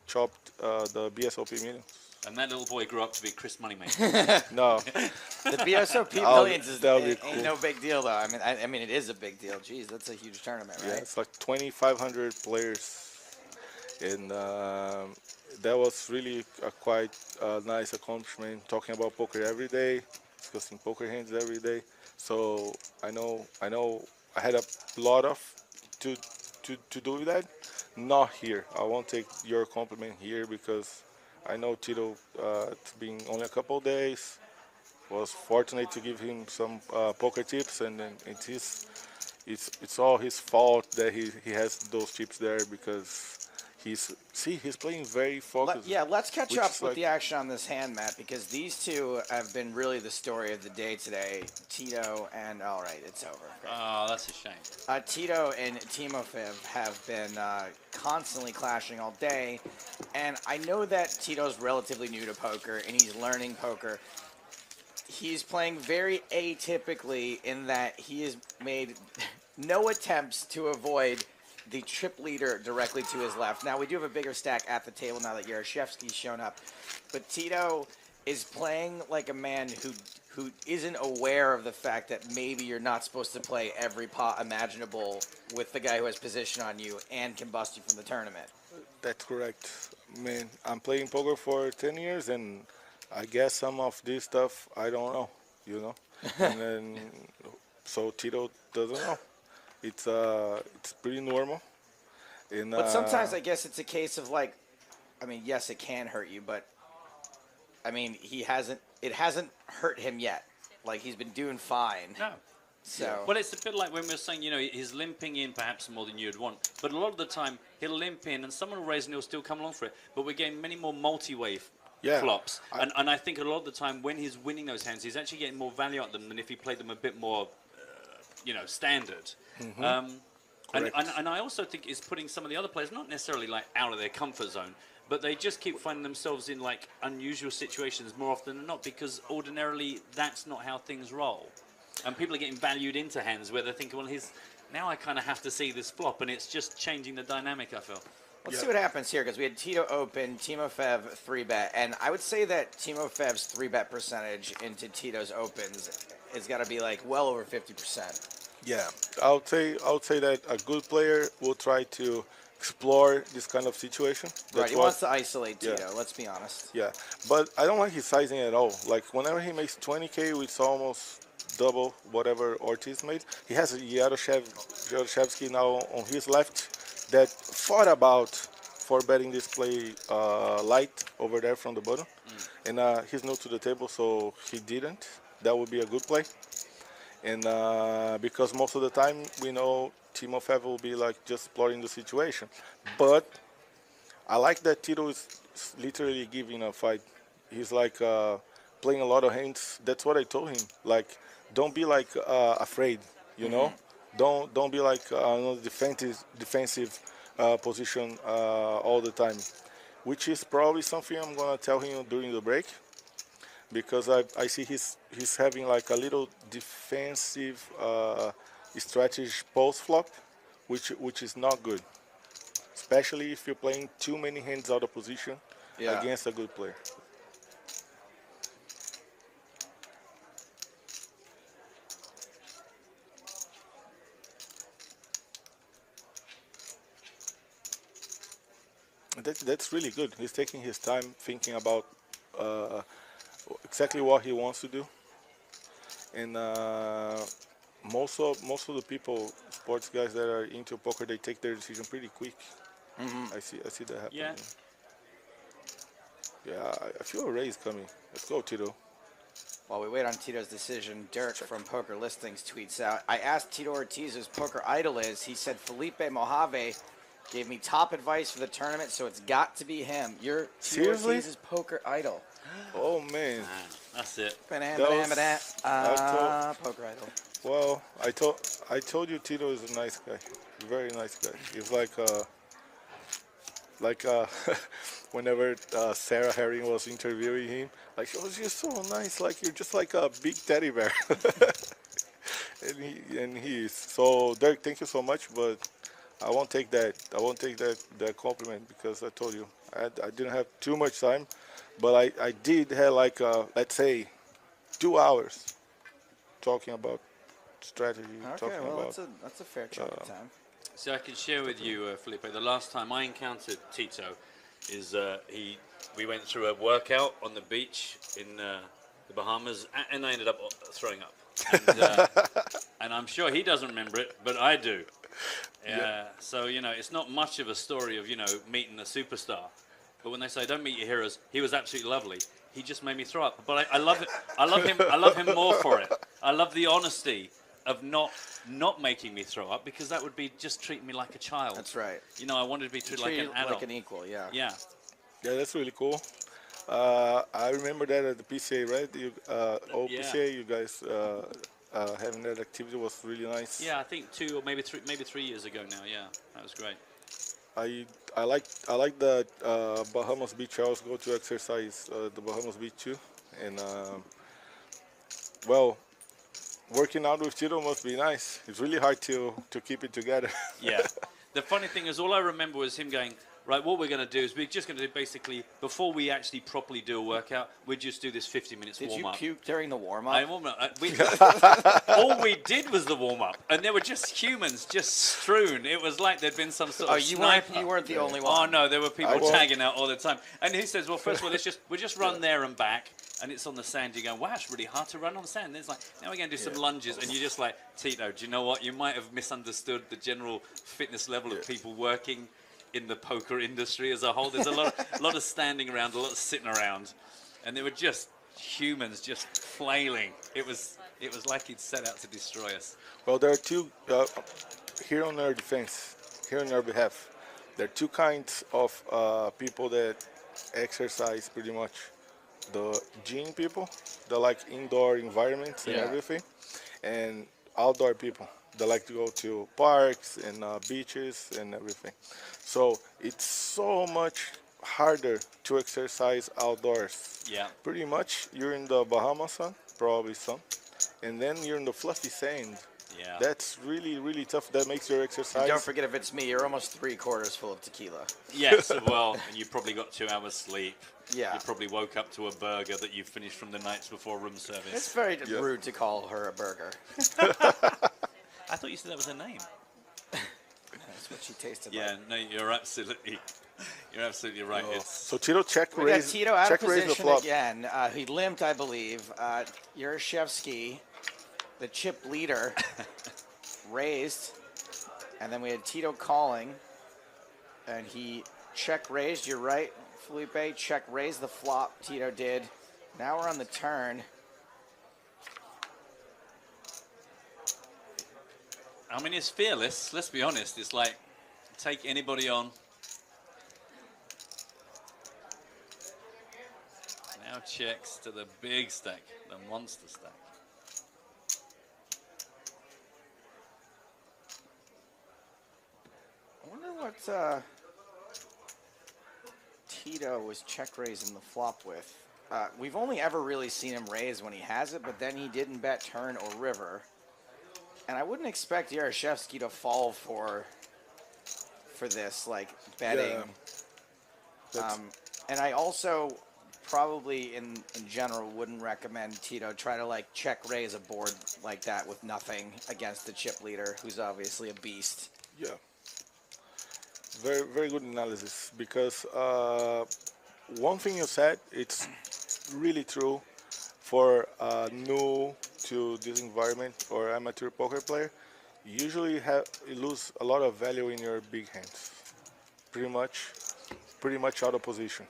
chopped the BSOP million. And that little boy grew up to be Chris Moneymaker. No, The BSOP Oh, Millions is that'll be ain't cool. no big deal, though. I mean, it is a big deal. Jeez, that's a huge tournament, yeah, right? it's like 2,500 players, and that was really a quite nice accomplishment. Talking about poker every day, discussing poker hands every day. So I know I had a lot of to do with that. Not here. I won't take your compliment here because I know Tito. It's been only a couple of days. Was fortunate to give him some poker tips, and then it's all his fault that he has those tips there because he's playing very focused. Yeah, let's catch which up is with like- the action on this hand, Matt, because these two have been really the story of the day today. Tito and, all right, it's over. Oh, that's a shame. Tito and Timofeev have been constantly clashing all day, and I know that Tito's relatively new to poker, and he's learning poker. He's playing very atypically in that he has made no attempts to avoid the chip leader directly to his left. Now, we do have a bigger stack at the table now that Yarashevsky's shown up, but Tito is playing like a man who isn't aware of the fact that maybe you're not supposed to play every pot imaginable with the guy who has position on you and can bust you from the tournament. That's correct, man. I'm playing poker for 10 years, and I guess some of this stuff I don't know, and then so Tito doesn't know. It's pretty normal. And, But sometimes I guess it's a case of like, I mean, yes, it can hurt you, but I mean, it hasn't hurt him yet. Like, he's been doing fine. No. So, Well, it's a bit like when we were saying, he's limping in perhaps more than you'd want. But a lot of the time, he'll limp in and someone will raise and he'll still come along for it. But we're getting many more multi-wave flops. And I think a lot of the time when he's winning those hands, he's actually getting more value out of them than if he played them a bit more, standard. And I also think it's putting some of the other players, not necessarily like out of their comfort zone, but they just keep finding themselves in like unusual situations more often than not because ordinarily that's not how things roll. And people are getting valued into hands where they're thinking, well, now I kind of have to see this flop, and it's just changing the dynamic, I feel. let's see what happens here, because we had Tito open, Timofeev 3-bet, and I would say that Timofeev's 3-bet percentage into Tito's opens has got to be like well over 50%. Yeah, I would say that a good player will try to explore this kind of situation. Right, he wants to isolate Tito, Yeah. let's be honest. Yeah, but I don't like his sizing at all. Like whenever he makes 20K, it's almost double whatever Ortiz made. He has a Yarashevsky now on his left that thought about for betting this play light over there from the bottom, and he's new to the table, so he didn't. That would be a good play. And because most of the time we know Timofeev will be like just exploring the situation. But I like that Tito is literally giving a fight. He's like playing a lot of hands. That's what I told him. Like, don't be like afraid, Don't be like defensive position all the time, which is probably something I'm gonna tell him during the break. Because I see he's having like a little defensive strategy post flop, which is not good, especially if you're playing too many hands out of position against a good player. That's really good. He's taking his time thinking about exactly what he wants to do, and most of the people, sports guys that are into poker, they take their decision pretty quick. I see that happen. Yeah, I feel a raise coming. Let's go, Tito. While we wait on Tito's decision, Dirk from Poker Listings tweets out, I asked Tito Ortiz whose poker idol is. He said Felipe Mojave, Gave me top advice for the tournament, so it's got to be him. You're Seriously? Ortiz's poker idol. Oh man. That's it. Poker idol. Well, I told you Tito is a nice guy, very nice guy. He's like whenever Sarah Herring was interviewing him, like, oh, you're so nice, like you're just like a big teddy bear. and he is. So Derek, thank you so much, but I won't take that. I won't take that compliment because I told you I didn't have too much time, but I did have like let's say 2 hours talking about strategy. Okay, talking well about, that's a fair chunk of time. So I can share with you, Felipe, the last time I encountered Tito is we went through a workout on the beach in the Bahamas, and I ended up throwing up. And, and I'm sure he doesn't remember it, but I do. So, you know, it's not much of a story of, you know, meeting a superstar. But when they say don't meet your heroes, he was absolutely lovely. He just made me throw up. But I love it. I love him more for it. I love the honesty of not making me throw up, because that would be just treating me like a child. That's right. You know, I wanted to be treated like an adult. Like an equal, yeah. Yeah. Yeah, that's really cool. I remember that at the PCA, right? PCA, you guys having that activity was really nice. Yeah, I think 2 or maybe 3 years ago now. Yeah, that was great. I like the Bahamas Beach. I always go to exercise the Bahamas Beach too, and well, working out with Tito must be nice. It's really hard to keep it together. Yeah. The funny thing is, all I remember was him going, right, what we're going to do is we're just going to do basically, before we actually properly do a workout, we just do this 50 minutes warm-up. Did you puke during the warm-up? All we did was the warm-up, and there were just humans just strewn. It was like there'd been some sort of sniper. You weren't the only one. Oh, no, there were people tagging out all the time. And he says, well, first of all, we'll just run there and back, and it's on the sand. You go, wow, it's really hard to run on sand. And it's like, now we're going to do some lunges, and you're just like, Tito, do you know what? You might have misunderstood the general fitness level of people working in the poker industry as a whole. There's a lot of standing around, a lot of sitting around, and they were just humans just flailing. It was like he'd set out to destroy us. Well, there are two here on our defense, here on our behalf. There are two kinds of people that exercise pretty much. The gym people, they like indoor environments and everything, and outdoor people. They like to go to parks and beaches and everything. So it's so much harder to exercise outdoors. Yeah. Pretty much you're in the Bahamas sun, probably sun, and then you're in the fluffy sand. Yeah. That's really, really tough. That makes your exercise. And don't forget, if it's me, you're almost 3/4 full of tequila. Yes, well, and you probably got 2 hours sleep. Yeah. You probably woke up to a burger that you finished from the nights before room service. It's very rude to call her a burger. I thought you said that was her name. That's what she tasted like. Yeah, no, you're absolutely right. It's So Tito check We raise. got Tito out of check raise the position flop. again. He limped, I believe. Yarashevsky, the chip leader, raised. And then we had Tito calling. And he check raised. You're right, Felipe. Check raised the flop. Tito did. Now we're on the turn. I mean, it's fearless. Let's be honest. It's like, take anybody on. Now checks to the big stack, the monster stack. I wonder what Tito was check raising the flop with. We've only ever really seen him raise when he has it, but then he didn't bet turn or river. And I wouldn't expect Yarashevsky to fall for this, like, betting. Yeah. And I also probably, in general, wouldn't recommend Tito try to, like, check raise a board like that with nothing against the chip leader, who's obviously a beast. Yeah. Very, very good analysis, because one thing you said, it's really true for new to this environment or amateur poker player. You usually you lose a lot of value in your big hands, pretty much out of position,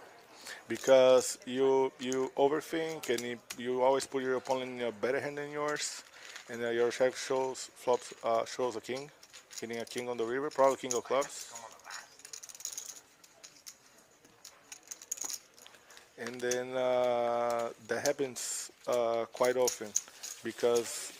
because you overthink, and you always put your opponent in a better hand than yours, and your check shows a king, hitting a king on the river, probably king of clubs. and then that happens quite often because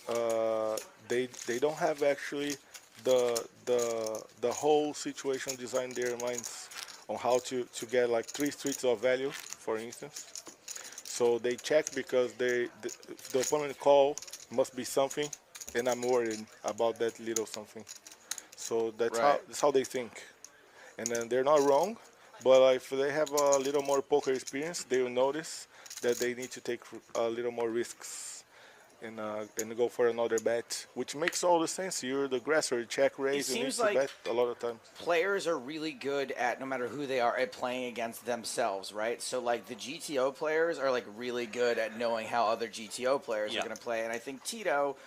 they don't have actually the whole situation designed in their minds on how to get like 3 streets of value, for instance. So they check because the opponent call must be something, and I'm worried about that little something. So that's how they think, and then they're not wrong. But if they have a little more poker experience, they will notice that they need to take a little more risks and go for another bet, which makes all the sense. You're the aggressor, check raise, you need to bet a lot of times. Players are really good at, no matter who they are, at playing against themselves, right? So like the GTO players are like really good at knowing how other GTO players are going to play, and I think Tito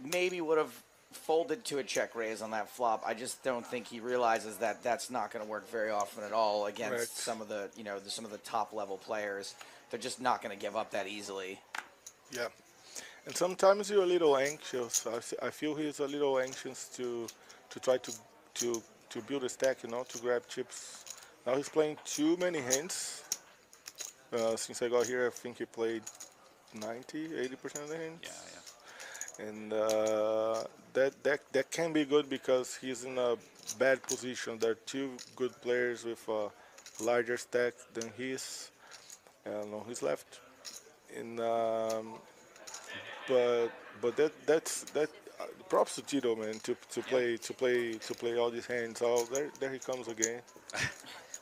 maybe would have folded to a check raise on that flop. I just don't think he realizes that that's not going to work very often at all against some of the, you know, some of the top level players. They're just not going to give up that easily. Yeah, and sometimes you're a little anxious. I feel he's a little anxious to try to build a stack, you know, to grab chips. Now he's playing too many hands. Since I got here, I think he played 80% of the hands. Yeah. And that can be good because he's in a bad position. There are 2 good players with a larger stack than his, and on his left. And but that's props to Tito, man, to play all these hands. Oh, there he comes again.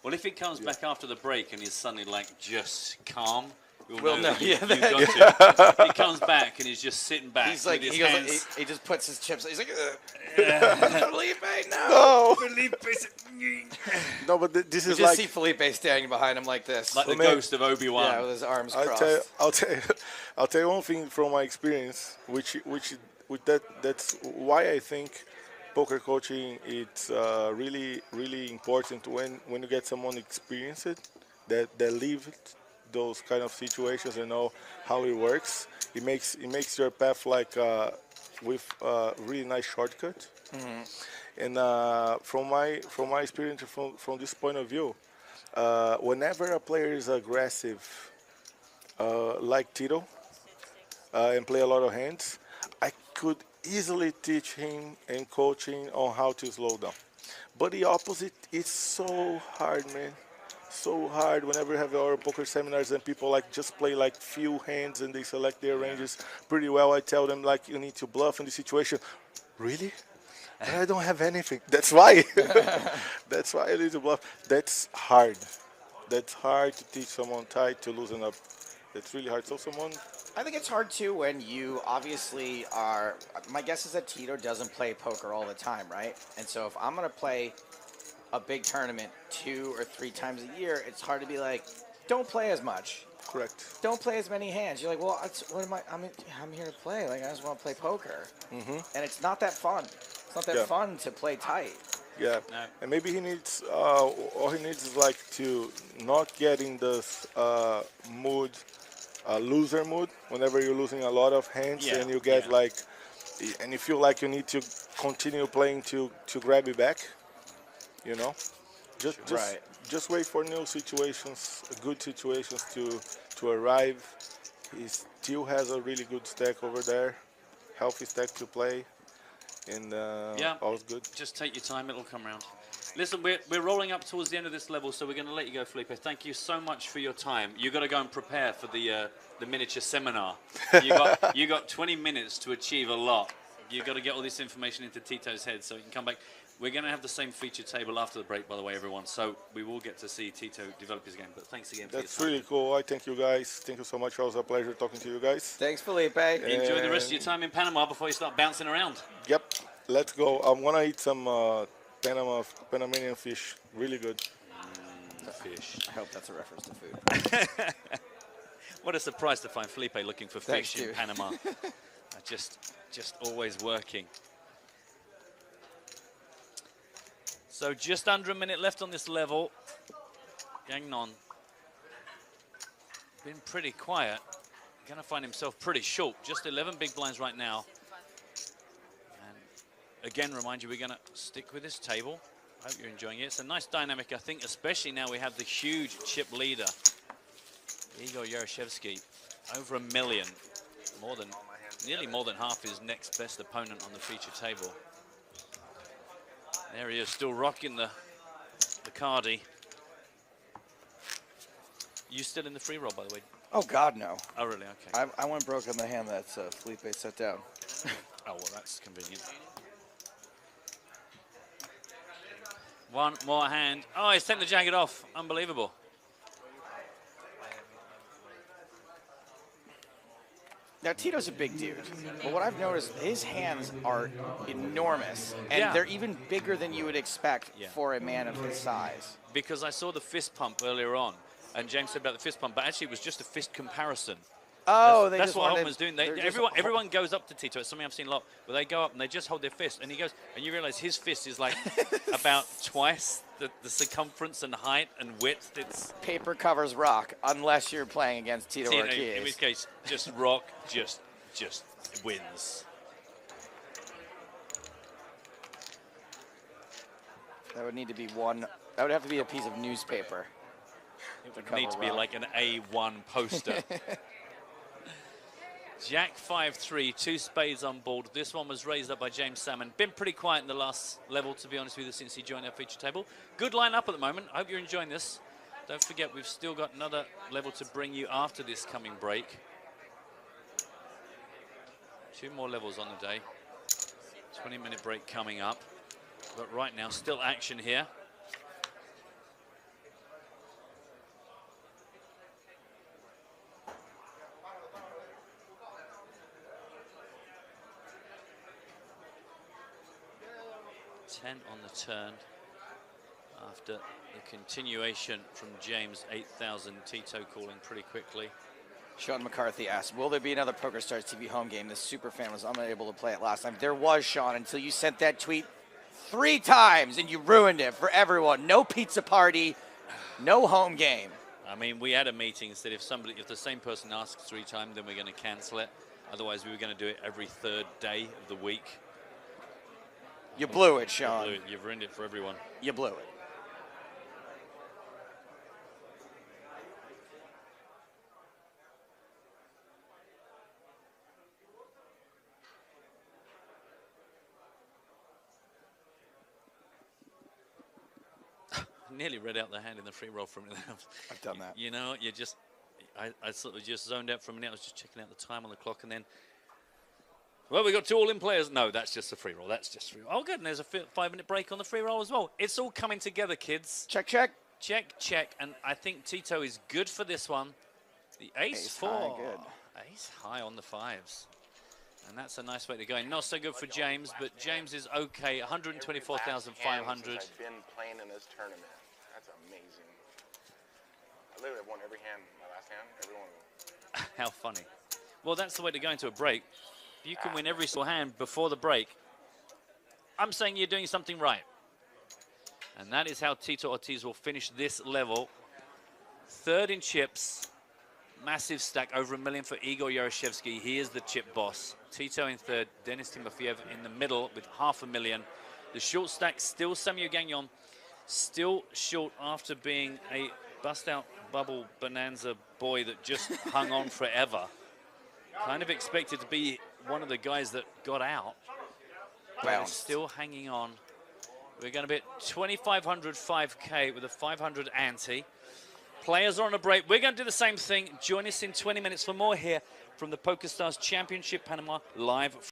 Well, if he comes back after the break and he's suddenly like just calm, We'll know. you got to. He comes back and he's just sitting back. He's like, with his he hands. just puts his chips. He's like, Felipe, no. No, but this You is just like see Felipe standing behind him like this, Like the ghost of Obi-Wan. yeah, with his arms crossed. I'll tell you one thing from my experience, which that's why I think poker coaching it's really important when you get someone experienced that lived those kind of situations and know how it works. It makes your path like with a really nice shortcut. And from my experience from this point of view, whenever a player is aggressive like Tito and play a lot of hands, I could easily teach him and coach him on how to slow down. But the opposite is so hard, man. So hard whenever you have our poker seminars and people like just play like few hands and they select their ranges pretty well. I tell them like you need to bluff in this situation. Really? I don't have anything. That's why. That's why I need to bluff. That's hard. That's hard to teach someone tight to loosen up. That's really hard. So someone. I think it's hard too when you obviously are. My guess is that Tito doesn't play poker all the time, right? And so if I'm gonna play a big tournament 2 or 3 times a year, it's hard to be like, don't play as much. Correct. Don't play as many hands. You're like, well, what am I? I'm here to play. Like I just want to play poker, and it's not that fun. It's not that fun to play tight. Yeah, No. and maybe he needs all he needs is like to not get in this mood, loser mood. Whenever you're losing a lot of hands and you get like, and you feel like you need to continue playing to grab it back. You know, just wait for new situations, good situations to arrive. He still has a really good stack over there, healthy stack to play, and all's good. Just take your time; it'll come around. Listen, we're rolling up towards the end of this level, so we're going to let you go, Felipe. Thank you so much for your time. You got to go and prepare for the miniature seminar. You got 20 minutes to achieve a lot. You got to get all this information into Tito's head, so you can come back. We're going to have the same feature table after the break, by the way, everyone. So we will get to see Tito develop his game. But thanks again for your time. That's really cool. I thank you guys. Thank you so much. It was a pleasure talking to you guys. Thanks, Felipe. Enjoy the rest of your time in Panama before you start bouncing around. Yep. Let's go. I'm gonna eat some Panamanian fish. Really good. Fish. I hope that's a reference to food. What a surprise to find Felipe looking for Thanks, fish in dude. Panama. just always working. So just under a minute left on this level. Gagnon been pretty quiet. Going to find himself pretty short. Just 11 big blinds right now. And again, remind you, we're going to stick with this table. I hope you're enjoying it. It's a nice dynamic, I think, especially now we have the huge chip leader. Igor Yarashevsky, over $1 million. Nearly more than half his next best opponent on the feature table. There he is, still rocking the cardie. You still in the free roll, by the way? Oh, God, no. Oh, really? Okay. I went broke on the hand that Felipe set down. Oh, well, that's convenient. One more hand. Oh, he's taken the jacket off. Unbelievable. Now, Tito's a big dude, but what I've noticed, his hands are enormous, and Yeah. they're even bigger than you would expect for a man of his size. Because I saw the fist pump earlier on, and James said about the fist pump, but actually it was just a fist comparison. Oh, that's what Holman's doing. Everyone goes up to Tito. It's something I've seen a lot, where they go up and they just hold their fist, and he goes, and you realize his fist is like about twice the circumference and height and width. It's paper covers rock, unless you're playing against Tito Ortiz. In which case, just rock just wins. That would need to be one. That would have to be a piece of newspaper. It would need to be like an A1 poster. Jack 5-3, 2 spades on board. This one was raised up by James Salmon. Been pretty quiet in the last level, to be honest with you, since he joined our feature table. Good line up at the moment. I hope you're enjoying this. Don't forget, we've still got another level to bring you after this coming break. 2 more levels on the day. 20-minute break coming up. But right now, still action here. On the turn after the continuation from James. 8,000. Tito calling pretty quickly. Sean McCarthy asked, will there be another PokerStars TV home game? This super fan was unable to play it last time. There was, Sean, until you sent that tweet 3 times and you ruined it for everyone. No pizza party, no home game. I mean, we had a meeting and said if the same person asks 3 times, then we're going to cancel it. Otherwise, we were going to do it every 3rd day of the week. You blew it, Sean. You blew it. You've ruined it for everyone. You blew it. Nearly read out the hand in the free roll from it. I've done that. You know, I sort of just zoned out for a minute. I was just checking out the time on the clock, and then, well, we got 2 all-in players. No, that's just a free roll. That's just free roll. Oh, good. And there's a 5-minute break on the free roll as well. It's all coming together, kids. Check, check. Check, check. And I think Tito is good for this one. The ace-4. High, good. Ace high on the 5s. And that's a nice way to go. Not so good for James, but James is okay. 124,500. I've been playing in this tournament. That's amazing. I literally won every hand. My last hand, every one of them. How funny. Well, that's the way to go into a break. If you can win every single hand before the break, I'm saying you're doing something right. And that is how Tito Ortiz will finish this level. 3rd in chips. Massive stack, over $1 million for Igor Yarashevsky. He is the chip boss. Tito in 3rd, Denis Timofeev in the middle with $500,000. The short stack, still Samuel Gagnon, still short after being a bust-out bubble bonanza boy that just hung on forever. Kind of expected to be one of the guys that got out, but still hanging on. We're going to be at 2,500 5K with a 500 ante. Players are on a break. We're going to do the same thing. Join us in 20 minutes for more here from the PokerStars Championship Panama live.